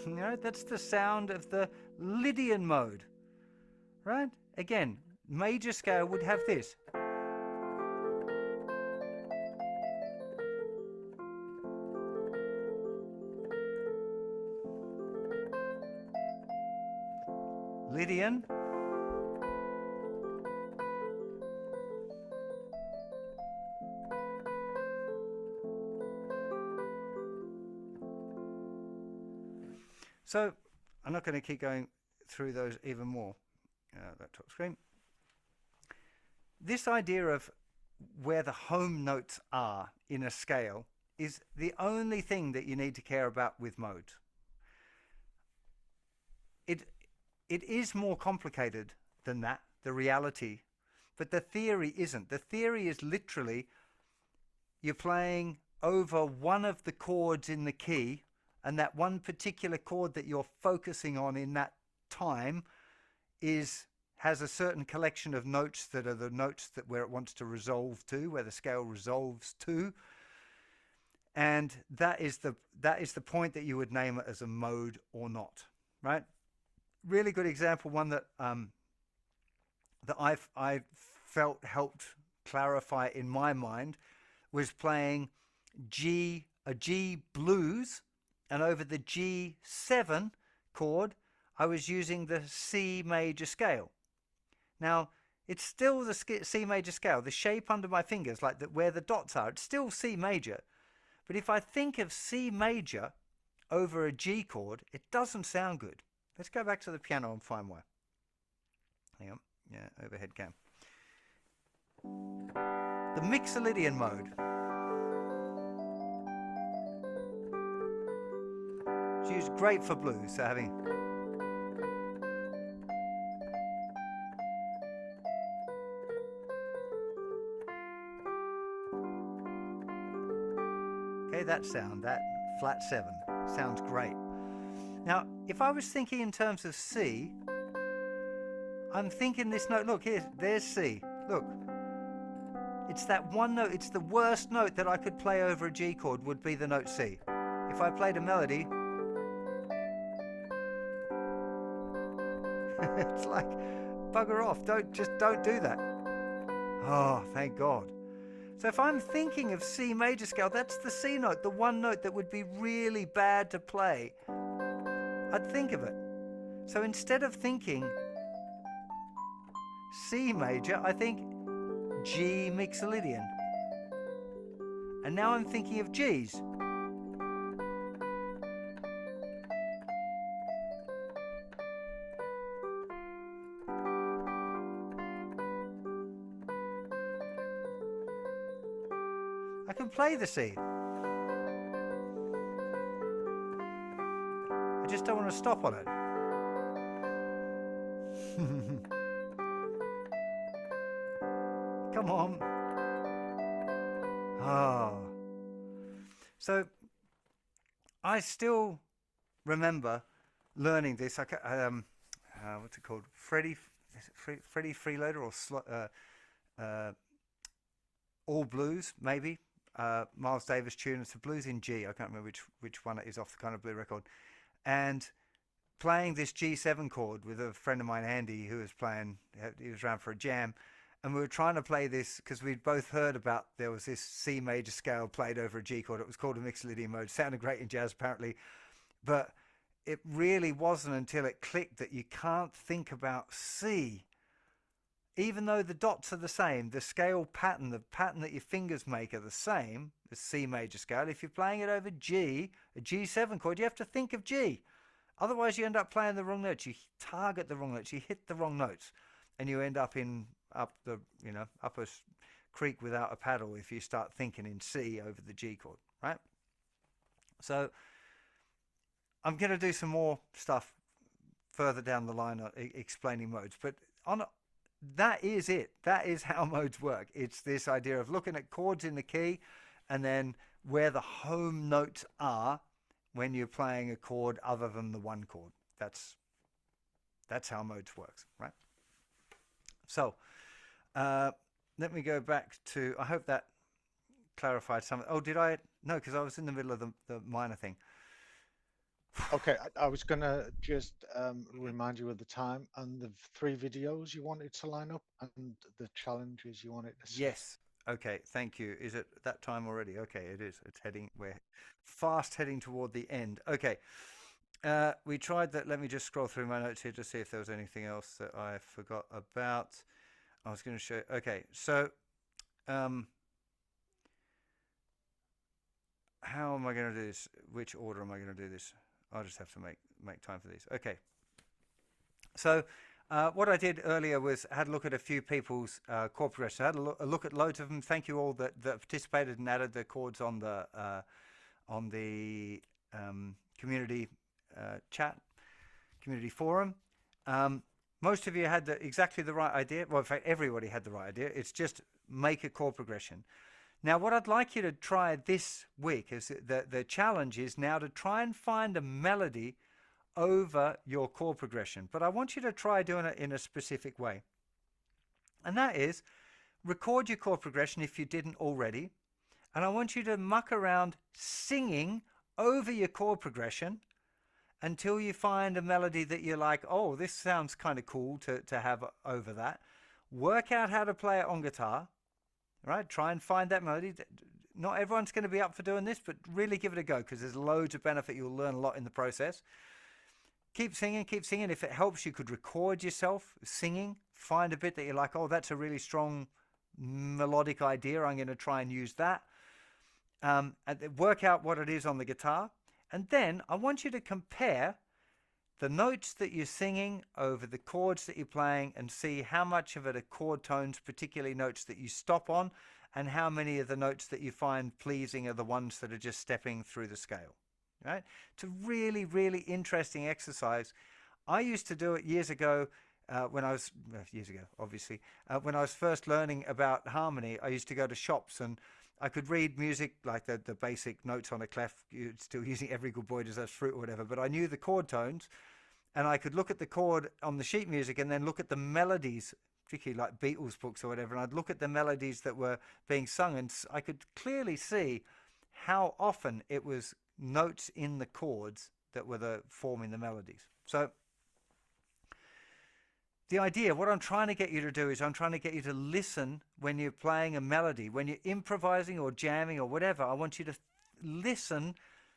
You know, that's the sound of the Lydian mode, right? Again, major scale would have this. Lydian. So I'm not going to keep going through those even more. Laptop screen. This idea of where the home notes are in a scale is the only thing that you need to care about with modes. It is more complicated than that, the reality, but the theory isn't. The theory is literally you're playing over one of the chords in the key, and that one particular chord that you're focusing on in that time has a certain collection of notes that are the notes that where it wants to resolve to, where the scale resolves to, and that is the point that you would name it as a mode or not, right? Really good example, one that I felt helped clarify in my mind, was playing a G blues, and over the G7 chord I was using the C major scale. Now, it's still the C major scale. The shape under my fingers, like where the dots are, it's still C major. But if I think of C major over a G chord, it doesn't sound good. Let's go back to the piano and find why. Hang on. Yeah, overhead cam. The Mixolydian mode. It's used great for blues, so having... Okay, that sound, that flat 7, sounds great. Now, if I was thinking in terms of C, I'm thinking this note, look here, there's C, look. It's that one note, it's the worst note that I could play over a G chord would be the note C. If I played a melody, it's like, bugger off, don't do that. Oh, thank God. So if I'm thinking of C major scale, that's the C note, the one note that would be really bad to play. I'd think of it. So instead of thinking C major, I think G Mixolydian. And now I'm thinking of G's. I can play the C. I just don't want to stop on it. Come on. Oh. So I still remember learning this. What's it called? Freddie Freeloader or All Blues, maybe. Miles Davis tune. It's a blues in G. I can't remember which one it is off the Kind of Blue record. And playing this G7 chord with a friend of mine, Andy, who was playing, he was around for a jam, and we were trying to play this because we'd both heard about there was this C major scale played over a G chord. It was called a Mixolydian mode. It sounded great in jazz, apparently, but it really wasn't until it clicked that you can't think about C. Even though the dots are the same, the scale pattern, the pattern that your fingers make are the same, the C major scale. If you're playing it over G, a G7 chord, you have to think of G. Otherwise, you end up playing the wrong notes. You target the wrong notes. You hit the wrong notes, and you end up up a creek without a paddle if you start thinking in C over the G chord, right? So I'm going to do some more stuff further down the line explaining modes, but that is it. That is how modes work. It's this idea of looking at chords in the key and then where the home notes are when you're playing a chord other than the one chord. That's how modes works, right? So let me go back to, I hope that clarified something. Oh, did I? No, because I was in the middle of the minor thing. Okay, I was going to just remind you of the time and the 3 videos you wanted to line up and the challenges you wanted to see. Yes. Okay, thank you. Is it that time already? Okay, it is. We're fast heading toward the end. Okay. We tried that. Let me just scroll through my notes here to see if there was anything else that I forgot about. I was going to show. Okay, so how am I going to do this? Which order am I going to do this? I'll just have to make time for these. Okay. So what I did earlier was had a look at a few people's chord progressions. I had a look at loads of them. Thank you all that participated and added the chords on the community chat, community forum. Most of you had exactly the right idea. Well, in fact, everybody had the right idea. It's just make a chord progression. Now, what I'd like you to try this week is the challenge is now to try and find a melody over your chord progression. But I want you to try doing it in a specific way. And that is record your chord progression if you didn't already. And I want you to muck around singing over your chord progression until you find a melody that you're like, oh, this sounds kind of cool to have over that. Work out how to play it on guitar, right? Try and find that melody. Not everyone's going to be up for doing this, but really give it a go because there's loads of benefit. You'll learn a lot in the process. Keep singing, keep singing. If it helps, you could record yourself singing. Find a bit that you're like, oh, that's a really strong melodic idea. I'm going to try and use that. And work out what it is on the guitar. And then I want you to compare the notes that you're singing over the chords that you're playing and see how much of it are chord tones, particularly notes that you stop on, and how many of the notes that you find pleasing are the ones that are just stepping through the scale. Right? It's a really, really interesting exercise. I used to do it years ago when I was, years ago, obviously, when I was first learning about harmony. I used to go to shops and I could read music like the basic notes on a clef, still using Every Good Boy Deserves Fruit or whatever, but I knew the chord tones and I could look at the chord on the sheet music and then look at the melodies, particularly like Beatles books or whatever, and I'd look at the melodies that were being sung and I could clearly see how often it was notes in the chords that were forming the melodies. So the idea, what I'm trying to get you to do is I'm trying to get you to listen when you're playing a melody. When you're improvising or jamming or whatever, I want you to listen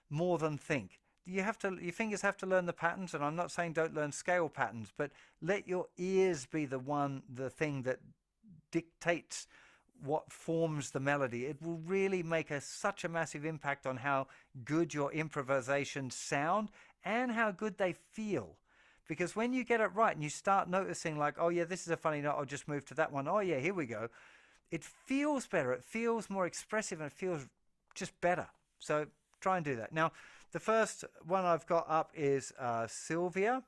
more than think. Your fingers have to learn the patterns, and I'm not saying don't learn scale patterns, but let your ears be the thing that dictates what forms the melody. It will really make such a massive impact on how good your improvisations sound and how good they feel. Because when you get it right and you start noticing like, oh yeah, this is a funny note, I'll just move to that one. Oh yeah, here we go. It feels better. It feels more expressive and it feels just better. So try and do that. Now, the first one I've got up is Sylvia.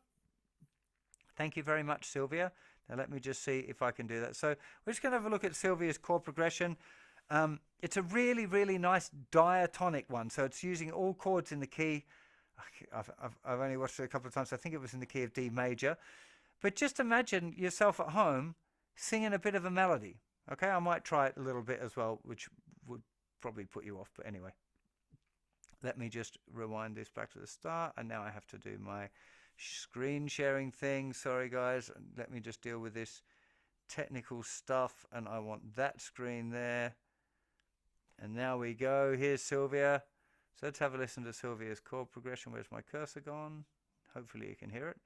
Thank you very much, Sylvia. Now let me just see if I can do that. So we're just going to have a look at Sylvia's chord progression. It's a really, really nice diatonic one. So it's using all chords in the key. I've only watched it a couple of times. I think it was in the key of D major. But just imagine yourself at home singing a bit of a melody. Okay, I might try it a little bit as well, which would probably put you off. But anyway, let me just rewind this back to the start. And now I have to do my screen sharing thing. Sorry, guys. Let me just deal with this technical stuff. And I want that screen there. And now we go. Here's Sylvia. So let's have a listen to Sylvia's chord progression. Where's my cursor gone? Hopefully you can hear it.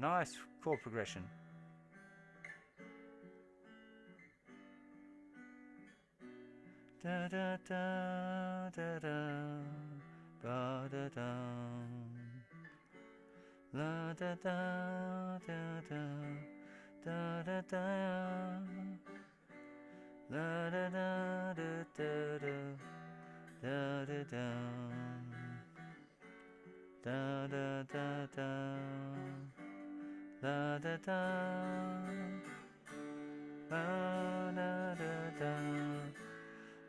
Nice chord progression. Da da da da da ba da da la da da da da da da da la da da da da da da da da da da da la da da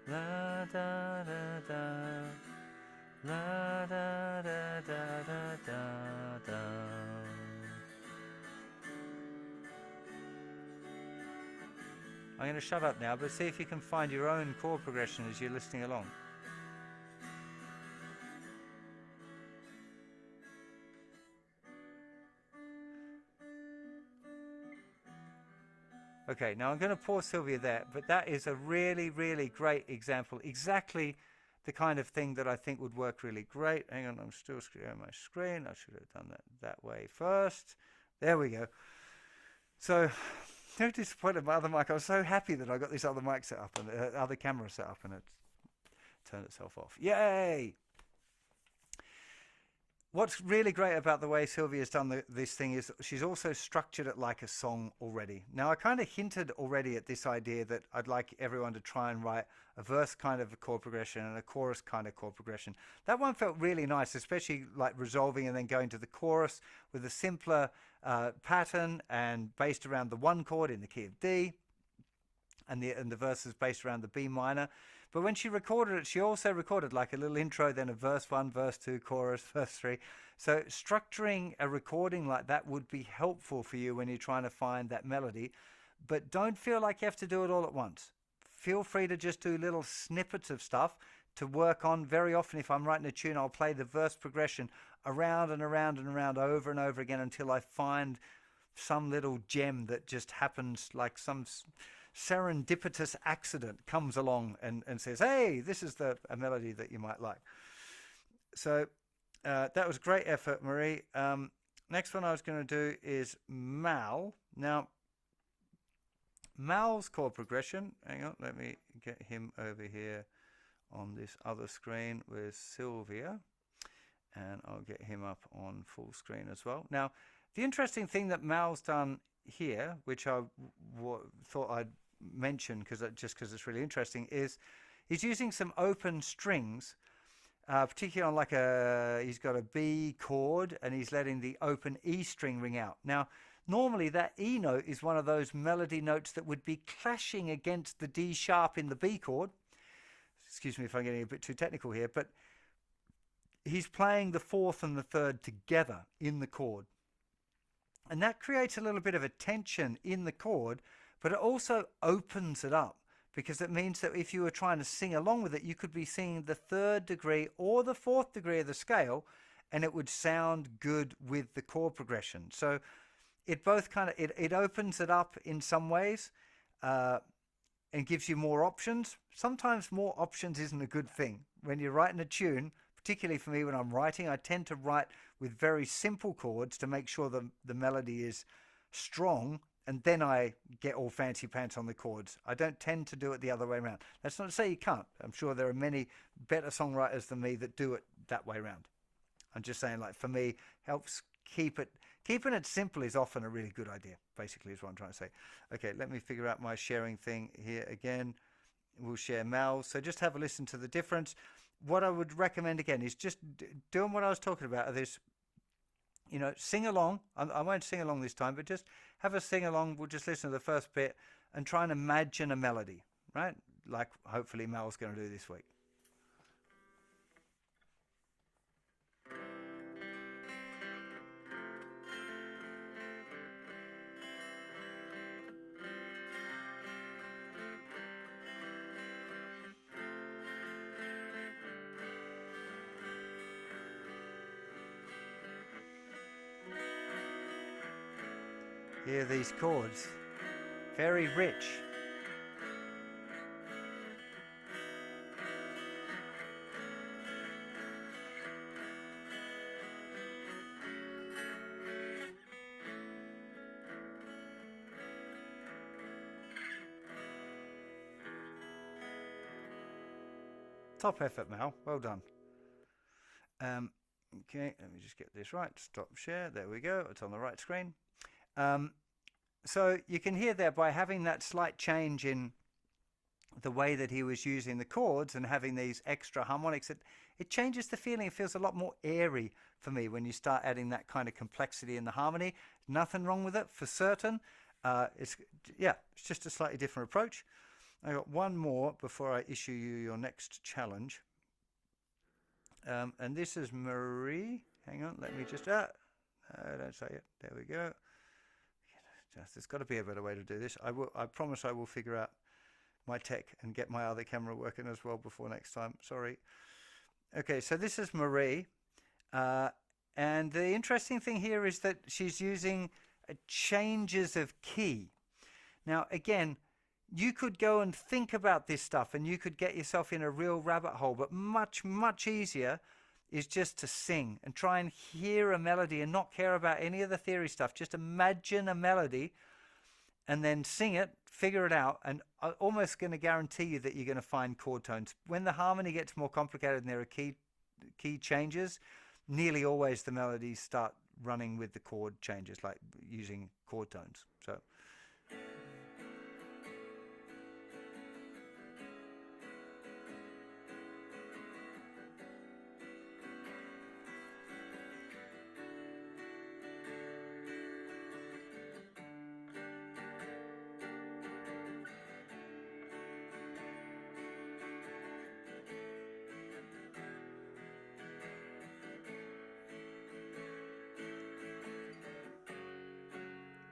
la da da da la da da da la da da da da da. I'm going to shut up now, but see if you can find your own chord progression as you're listening along. Okay, now I'm going to pause Sylvia there, but that is a really, really great example. Exactly the kind of thing that I think would work really great. Hang on, I'm still sharing my screen. I should have done that way first. There we go. So, no disappointed my other mic. I was so happy that I got this other mic set up and other camera set up and it turned itself off. Yay! what's really great about the way Sylvia's done this thing is she's also structured it like a song already. Now, I kind of hinted already at this idea that I'd like everyone to try and write a verse kind of a chord progression and a chorus kind of chord progression. That one felt really nice, especially like resolving and then going to the chorus with a simpler pattern and based around the one chord in the key of D, and the verse is based around the B minor. But when she recorded it, she also recorded like a little intro, then a verse 1, verse 2, chorus, verse 3. So structuring a recording like that would be helpful for you when you're trying to find that melody. But don't feel like you have to do it all at once. Feel free to just do little snippets of stuff to work on. Very often, if I'm writing a tune, I'll play the verse progression around and around and around over and over again until I find some little gem that just happens, like some serendipitous accident comes along and says, hey, this is a melody that you might like. So that was great effort, Marie. Next one I was going to do is Mal. Now, Mal's chord progression, hang on, let me get him over here on this other screen with Sylvia, and I'll get him up on full screen as well. Now, the interesting thing that Mal's done here, which I thought I'd mention because it's really interesting, is he's using some open strings, particularly on like he's got a B chord and he's letting the open E string ring out. Now, normally that E note is one of those melody notes that would be clashing against the D sharp in the B chord. Excuse me if I'm getting a bit too technical here, but he's playing the fourth and the third together in the chord. And that creates a little bit of a tension in the chord, but it also opens it up, because it means that if you were trying to sing along with it, you could be singing the third degree or the fourth degree of the scale, and it would sound good with the chord progression. So it both kind of, it opens it up in some ways and gives you more options. Sometimes more options isn't a good thing. When you're writing a tune, particularly for me when I'm writing, I tend to write with very simple chords to make sure the melody is strong, and then I get all fancy pants on the chords. I don't tend to do it the other way around. That's not to say you can't. I'm sure there are many better songwriters than me that do it that way around. I'm just saying, like, for me, helps keeping it simple is often a really good idea, basically, is what I'm trying to say. Okay, let me figure out my sharing thing here again. We'll share Mal. So just have a listen to the difference. What I would recommend again is just doing what I was talking about. This, you know, sing along. I won't sing along this time, but just have a sing along. We'll just listen to the first bit and try and imagine a melody, right? Like hopefully Mal's going to do this week. Hear these chords, very rich. Top effort, Mal. Well done. Okay, let me just get this right. Stop share. There we go. It's on the right screen. So you can hear there, by having that slight change in the way that he was using the chords and having these extra harmonics, it changes the feeling. It feels a lot more airy for me when you start adding that kind of complexity in the harmony. Nothing wrong with it, for certain. It's just a slightly different approach. I got one more before I issue you your next challenge. And this is Marie. Hang on, let me just... don't say it. There we go. There's got to be a better way to do this. I promise I will figure out my tech and get my other camera working as well before next time. Sorry. Okay, so this is Marie. And the interesting thing here is that she's using changes of key. Now, again, you could go and think about this stuff and you could get yourself in a real rabbit hole, but much, much easier is just to sing and try and hear a melody and not care about any of the theory stuff. Just imagine a melody and then sing it, figure it out, and I'm almost going to guarantee you that you're going to find chord tones. When the harmony gets more complicated and there are key changes, nearly always the melodies start running with the chord changes, like using chord tones. So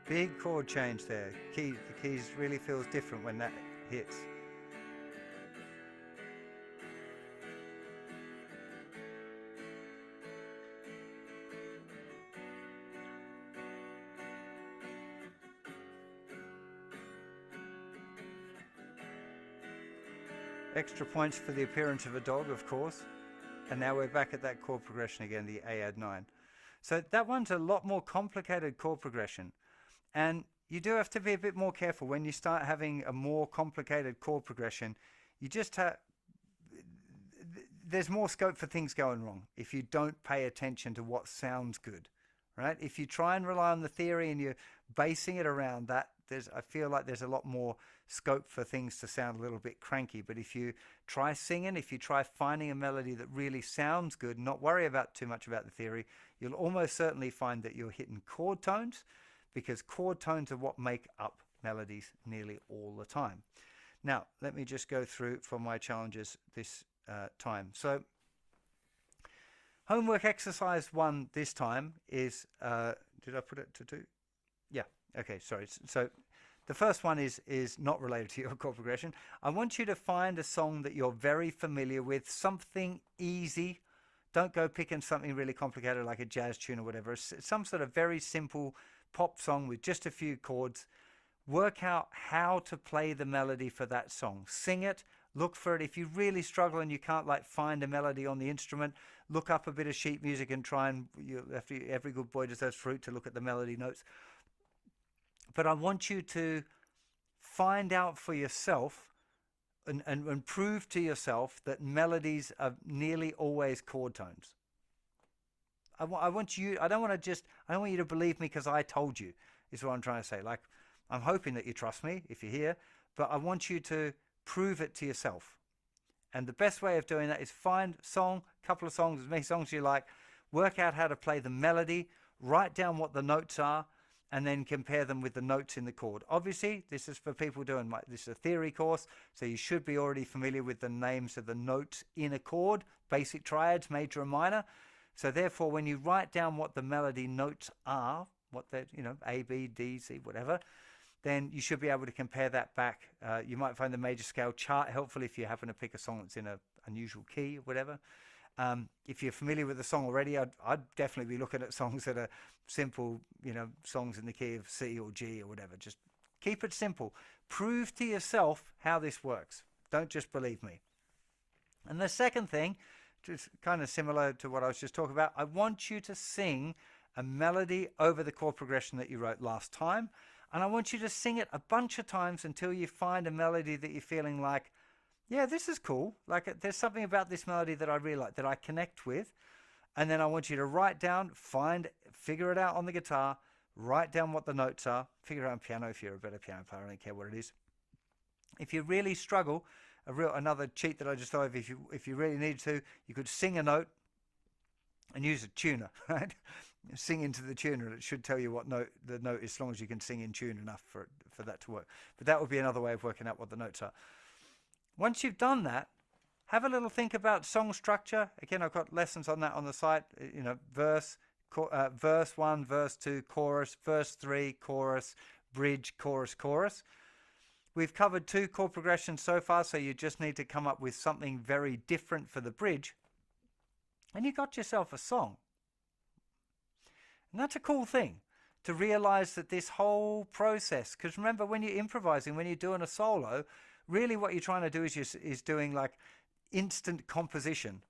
big chord change there. The keys really feels different when that hits. Extra points for the appearance of a dog, of course. And now we're back at that chord progression again, the A add 9. So that one's a lot more complicated chord progression. And you do have to be a bit more careful when you start having a more complicated chord progression. You just have, there's more scope for things going wrong if you don't pay attention to what sounds good, right? If you try and rely on the theory and you're basing it around that, I feel like there's a lot more scope for things to sound a little bit cranky. But if you try singing, if you try finding a melody that really sounds good, not worry about too much about the theory, you'll almost certainly find that you're hitting chord tones, because chord tones are what make up melodies nearly all the time. Now, let me just go through for my challenges this time. So homework exercise 1 this time is, did I put it to 2? Yeah, okay, sorry. So the first one is not related to your chord progression. I want you to find a song that you're very familiar with, something easy. Don't go picking something really complicated like a jazz tune or whatever. Some sort of very simple pop song with just a few chords. Work out how to play the melody for that song. Sing it, look for it. If you really struggle and you can't like find a melody on the instrument, look up a bit of sheet music and try and, every good boy deserves fruit, to look at the melody notes. But I want you to find out for yourself and prove to yourself that melodies are nearly always chord tones. I want you to believe me because I told you, is what I'm trying to say. Like, I'm hoping that you trust me if you're here, but I want you to prove it to yourself. And the best way of doing that is find a couple of songs, as many songs as you like, work out how to play the melody, write down what the notes are, and then compare them with the notes in the chord. Obviously, this is for people this is a theory course, so you should be already familiar with the names of the notes in a chord, basic triads, major and minor. So therefore, when you write down what the melody notes are, what they're, A, B, D, C, whatever, then you should be able to compare that back. You might find the major scale chart helpful if you happen to pick a song that's in an unusual key or whatever. If you're familiar with the song already, I'd definitely be looking at songs that are simple, songs in the key of C or G or whatever. Just keep it simple. Prove to yourself how this works. Don't just believe me. And the second thing, just kind of similar to what I was just talking about, I want you to sing a melody over the chord progression that you wrote last time. And I want you to sing it a bunch of times until you find a melody that you're feeling like, yeah, this is cool. Like, there's something about this melody that I really like, that I connect with. And then I want you to write down, figure it out on the guitar, write down what the notes are, figure it out on piano if you're a better piano player, I don't care what it is. If you really struggle, another cheat that I just thought of, if you really need to, you could sing a note and use a tuner, right? Sing into the tuner, and it should tell you what note the note is, as long as you can sing in tune enough for that to work. But that would be another way of working out what the notes are. Once you've done that, have a little think about song structure. Again, I've got lessons on that on the site. Verse 1, verse 2, chorus, verse 3, chorus, bridge, chorus, chorus. We've covered 2 chord progressions so far, so you just need to come up with something very different for the bridge. And you got yourself a song. And that's a cool thing, to realize that this whole process, because remember, when you're improvising, when you're doing a solo, really what you're trying to do is doing like instant composition.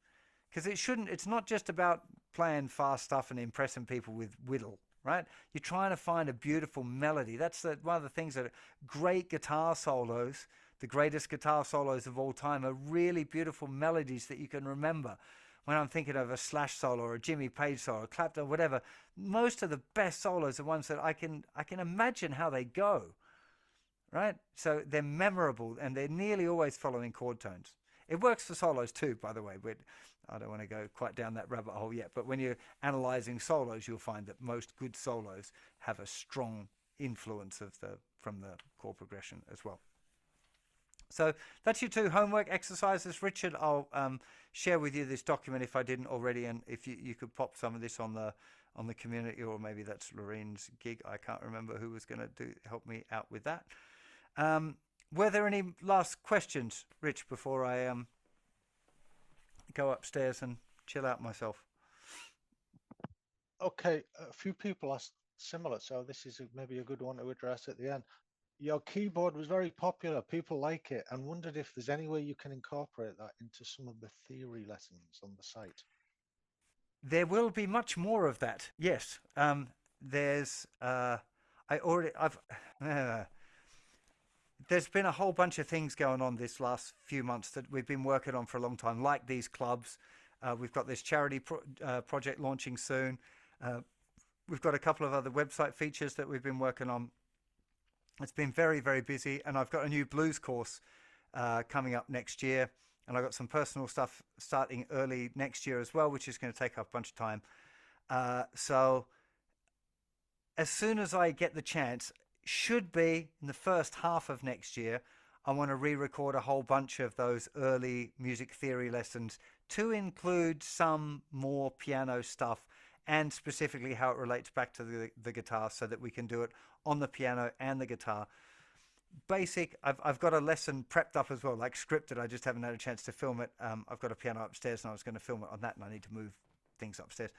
Because it's not just about playing fast stuff and impressing people with whittle, right? You're trying to find a beautiful melody. That's one of the things that great guitar solos, the greatest guitar solos of all time, are really beautiful melodies that you can remember. when I'm thinking of a Slash solo or a Jimmy Page solo, Clapton, whatever, most of the best solos are ones that I can imagine how they go, right? So they're memorable and they're nearly always following chord tones. It works for solos too, by the way. But I don't want to go quite down that rabbit hole yet. But when you're analyzing solos, you'll find that most good solos have a strong influence from the chord progression as well. So that's your two homework exercises. Richard, I'll share with you this document if I didn't already, and if you could pop some of this on the community, or maybe that's Lorraine's gig. I can't remember who was going to help me out with that. Were there any last questions, Rich, before I go upstairs and chill out myself? Okay, a few people asked similar, so this is maybe a good one to address at the end. Your keyboard was very popular. People like it, and wondered if there's any way you can incorporate that into some of the theory lessons on the site. There will be much more of that. Yes. There's there's been a whole bunch of things going on this last few months that we've been working on for a long time, like these clubs. We've got this charity project launching soon. We've got a couple of other website features that we've been working on. It's been very, very busy, and I've got a new blues course coming up next year, and I've got some personal stuff starting early next year as well, which is going to take up a bunch of time. So as soon as I get the chance, should be in the first half of next year, I want to re-record a whole bunch of those early music theory lessons to include some more piano stuff, and specifically how it relates back to the guitar, so that we can do it on the piano and the guitar. Basic, I've got a lesson prepped up as well, like scripted. I just haven't had a chance to film it. I've got a piano upstairs and I was going to film it on that, and I need to move things upstairs.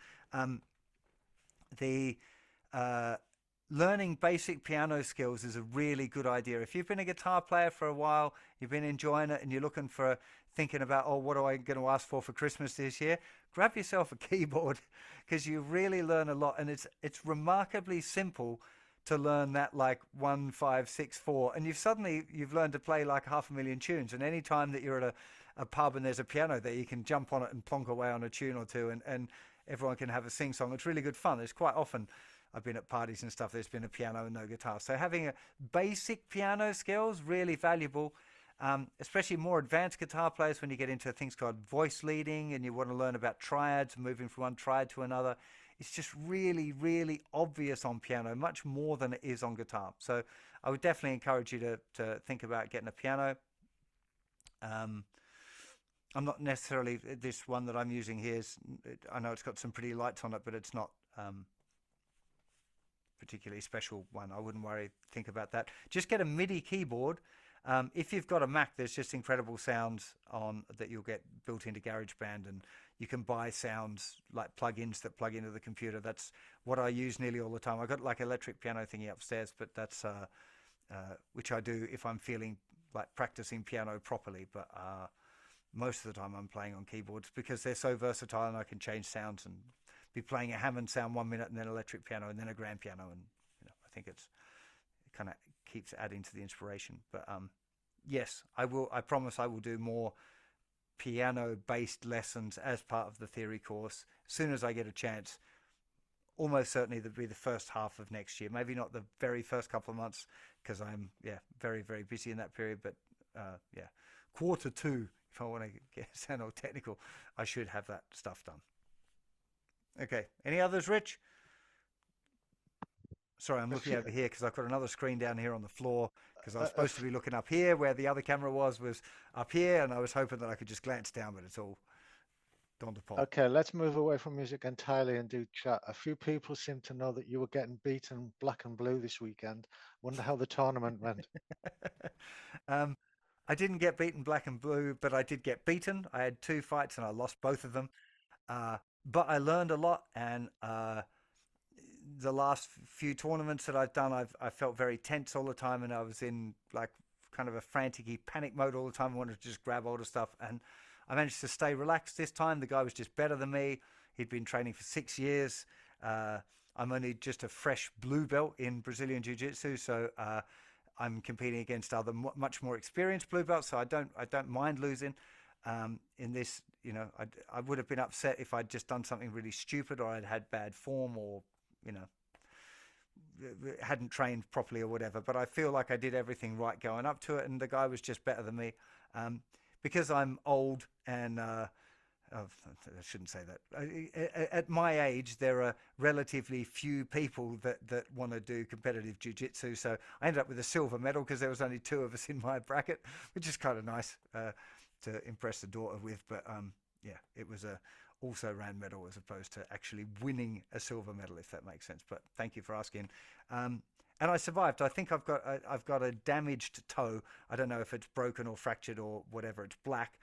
Learning basic piano skills is a really good idea. If you've been a guitar player for a while, you've been enjoying it, and you're looking for, thinking about, oh, what am I going to ask for Christmas this year? Grab yourself a keyboard, because you really learn a lot, and it's remarkably simple to learn that, like 1, 5, 6, 4, and you've learned to play like 500,000 tunes. And any time that you're at a pub and there's a piano there, you can jump on it and plonk away on a tune or two, and everyone can have a sing song. It's really good fun. It's quite often, I've been at parties and stuff, there's been a piano and no guitar. So having a basic piano skills, really valuable, especially more advanced guitar players when you get into things called voice leading and you want to learn about triads, moving from one triad to another. It's just really, really obvious on piano, much more than it is on guitar. So I would definitely encourage you to think about getting a piano. I'm not necessarily, this one that I'm using here I know it's got some pretty lights on it, but it's not particularly special one. I wouldn't think about that. Just get a MIDI keyboard. If you've got a Mac, there's just incredible sounds on that you'll get built into GarageBand, and you can buy sounds like plugins that plug into the computer. That's what I use nearly all the time. I've got like electric piano thingy upstairs, but that's which I do if I'm feeling like practicing piano properly. But most of the time I'm playing on keyboards because they're so versatile, and I can change sounds and be playing a Hammond sound 1 minute and then electric piano and then a grand piano, and I think it kind of keeps adding to the inspiration. But yes, I promise I will do more piano based lessons as part of the theory course as soon as I get a chance. Almost certainly that'll be the first half of next year, maybe not the very first couple of months, because I'm very, very busy in that period, but Q2, if I want to sound all technical, I should have that stuff done. Okay, any others, Rich? Sorry, I'm looking over here because I've got another screen down here on the floor, because I was supposed to be looking up here where the other camera was up here, and I was hoping that I could just glance down, but it's all dawned upon. Okay, let's move away from music entirely and do chat. A few people seem to know that you were getting beaten black and blue this weekend. Wonder how the tournament went. I didn't get beaten black and blue, but I did get beaten. I had 2 fights and I lost both of them. But I learned a lot, and the last few tournaments that I've done, I felt very tense all the time, and I was in like kind of a frantic panic mode all the time. I wanted to just grab all the stuff, and I managed to stay relaxed this time. The guy was just better than me. He'd been training for 6 years. I'm only just a fresh blue belt in Brazilian Jiu-Jitsu, so I'm competing against other much more experienced blue belts, so I don't mind losing in you know, I would have been upset if I'd just done something really stupid, or I'd had bad form, or, you know, hadn't trained properly or whatever. But I feel like I did everything right going up to it, and the guy was just better than me. Because I'm old and I shouldn't say that. At my age, there are relatively few people that want to do competitive jiu-jitsu. So I ended up with a silver medal because there was only 2 of us in my bracket, which is kind of nice to impress the daughter with. But yeah, it was a also ran medal as opposed to actually winning a silver medal, if that makes sense. But thank you for asking. And I survived. I think I've got a damaged toe. I don't know if it's broken or fractured or whatever. It's black.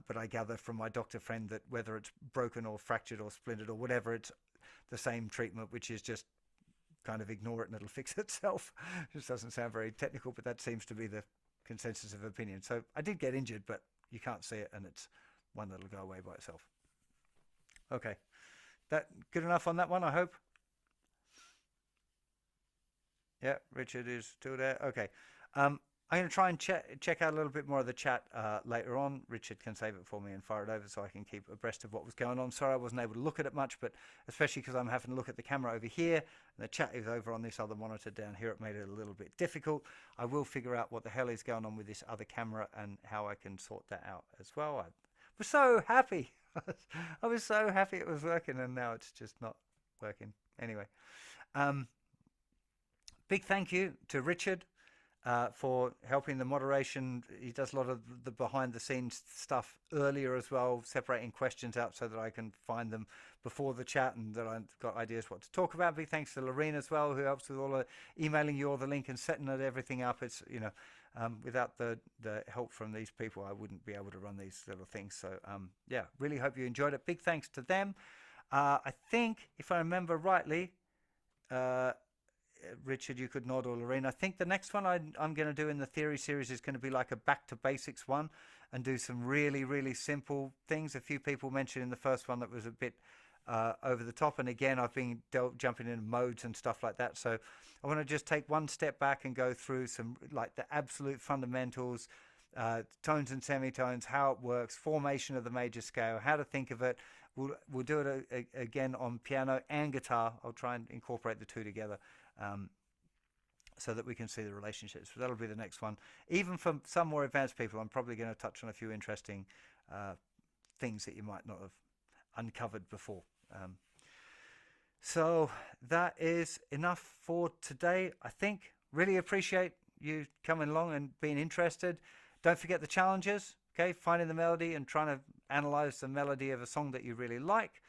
But I gather from my doctor friend that whether it's broken or fractured or splintered or whatever, it's the same treatment, which is just kind of ignore it and it'll fix itself. Just doesn't sound very technical, but that seems to be the consensus of opinion. So I did get injured, but you can't see it, and it's one that'll go away by itself. Okay, that good enough on that one, I hope. Yeah, Richard is still there. Okay. I'm going to try and check out a little bit more of the chat later on. Richard can save it for me and fire it over so I can keep abreast of what was going on. Sorry I wasn't able to look at it much, but especially because I'm having to look at the camera over here and the chat is over on this other monitor down here, it made it a little bit difficult. I will figure out what the hell is going on with this other camera and how I can sort that out as well. I was so happy. I was so happy it was working, and now it's just not working. Anyway, big thank you to Richard for helping the moderation. He does a lot of the behind the scenes stuff earlier as well, separating questions out so that I can find them before the chat and that I've got ideas what to talk about. Big thanks to Lorene as well, who helps with all the emailing you all the link and setting everything up. It's, you know, without the help from these people, I wouldn't be able to run these little things. So yeah, really hope you enjoyed it. Big thanks to them. I think, if I remember rightly, Richard, you could nod, or Lorraine, I think the next one I'm going to do in the theory series is going to be like a back to basics one and do some really, really simple things. A few people mentioned in the first one that was a bit over the top. And again, I've been jumping into modes and stuff like that. So I want to just take one step back and go through some like the absolute fundamentals, tones and semitones, how it works, formation of the major scale, how to think of it. We'll do it again on piano and guitar. I'll try and incorporate the two together. So that we can see the relationships. So that'll be the next one. Even for some more advanced people, I'm probably going to touch on a few interesting things that you might not have uncovered before. So that is enough for today, I think. Really appreciate you coming along and being interested. Don't forget the challenges, okay? Finding the melody and trying to analyze the melody of a song that you really like.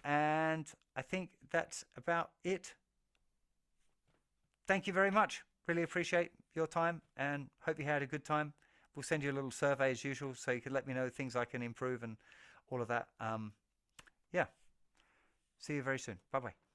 And I think that's about it. Thank you very much. Really appreciate your time and hope you had a good time. We'll send you a little survey as usual so you can let me know things I can improve and all of that. Yeah. See you very soon. Bye-bye.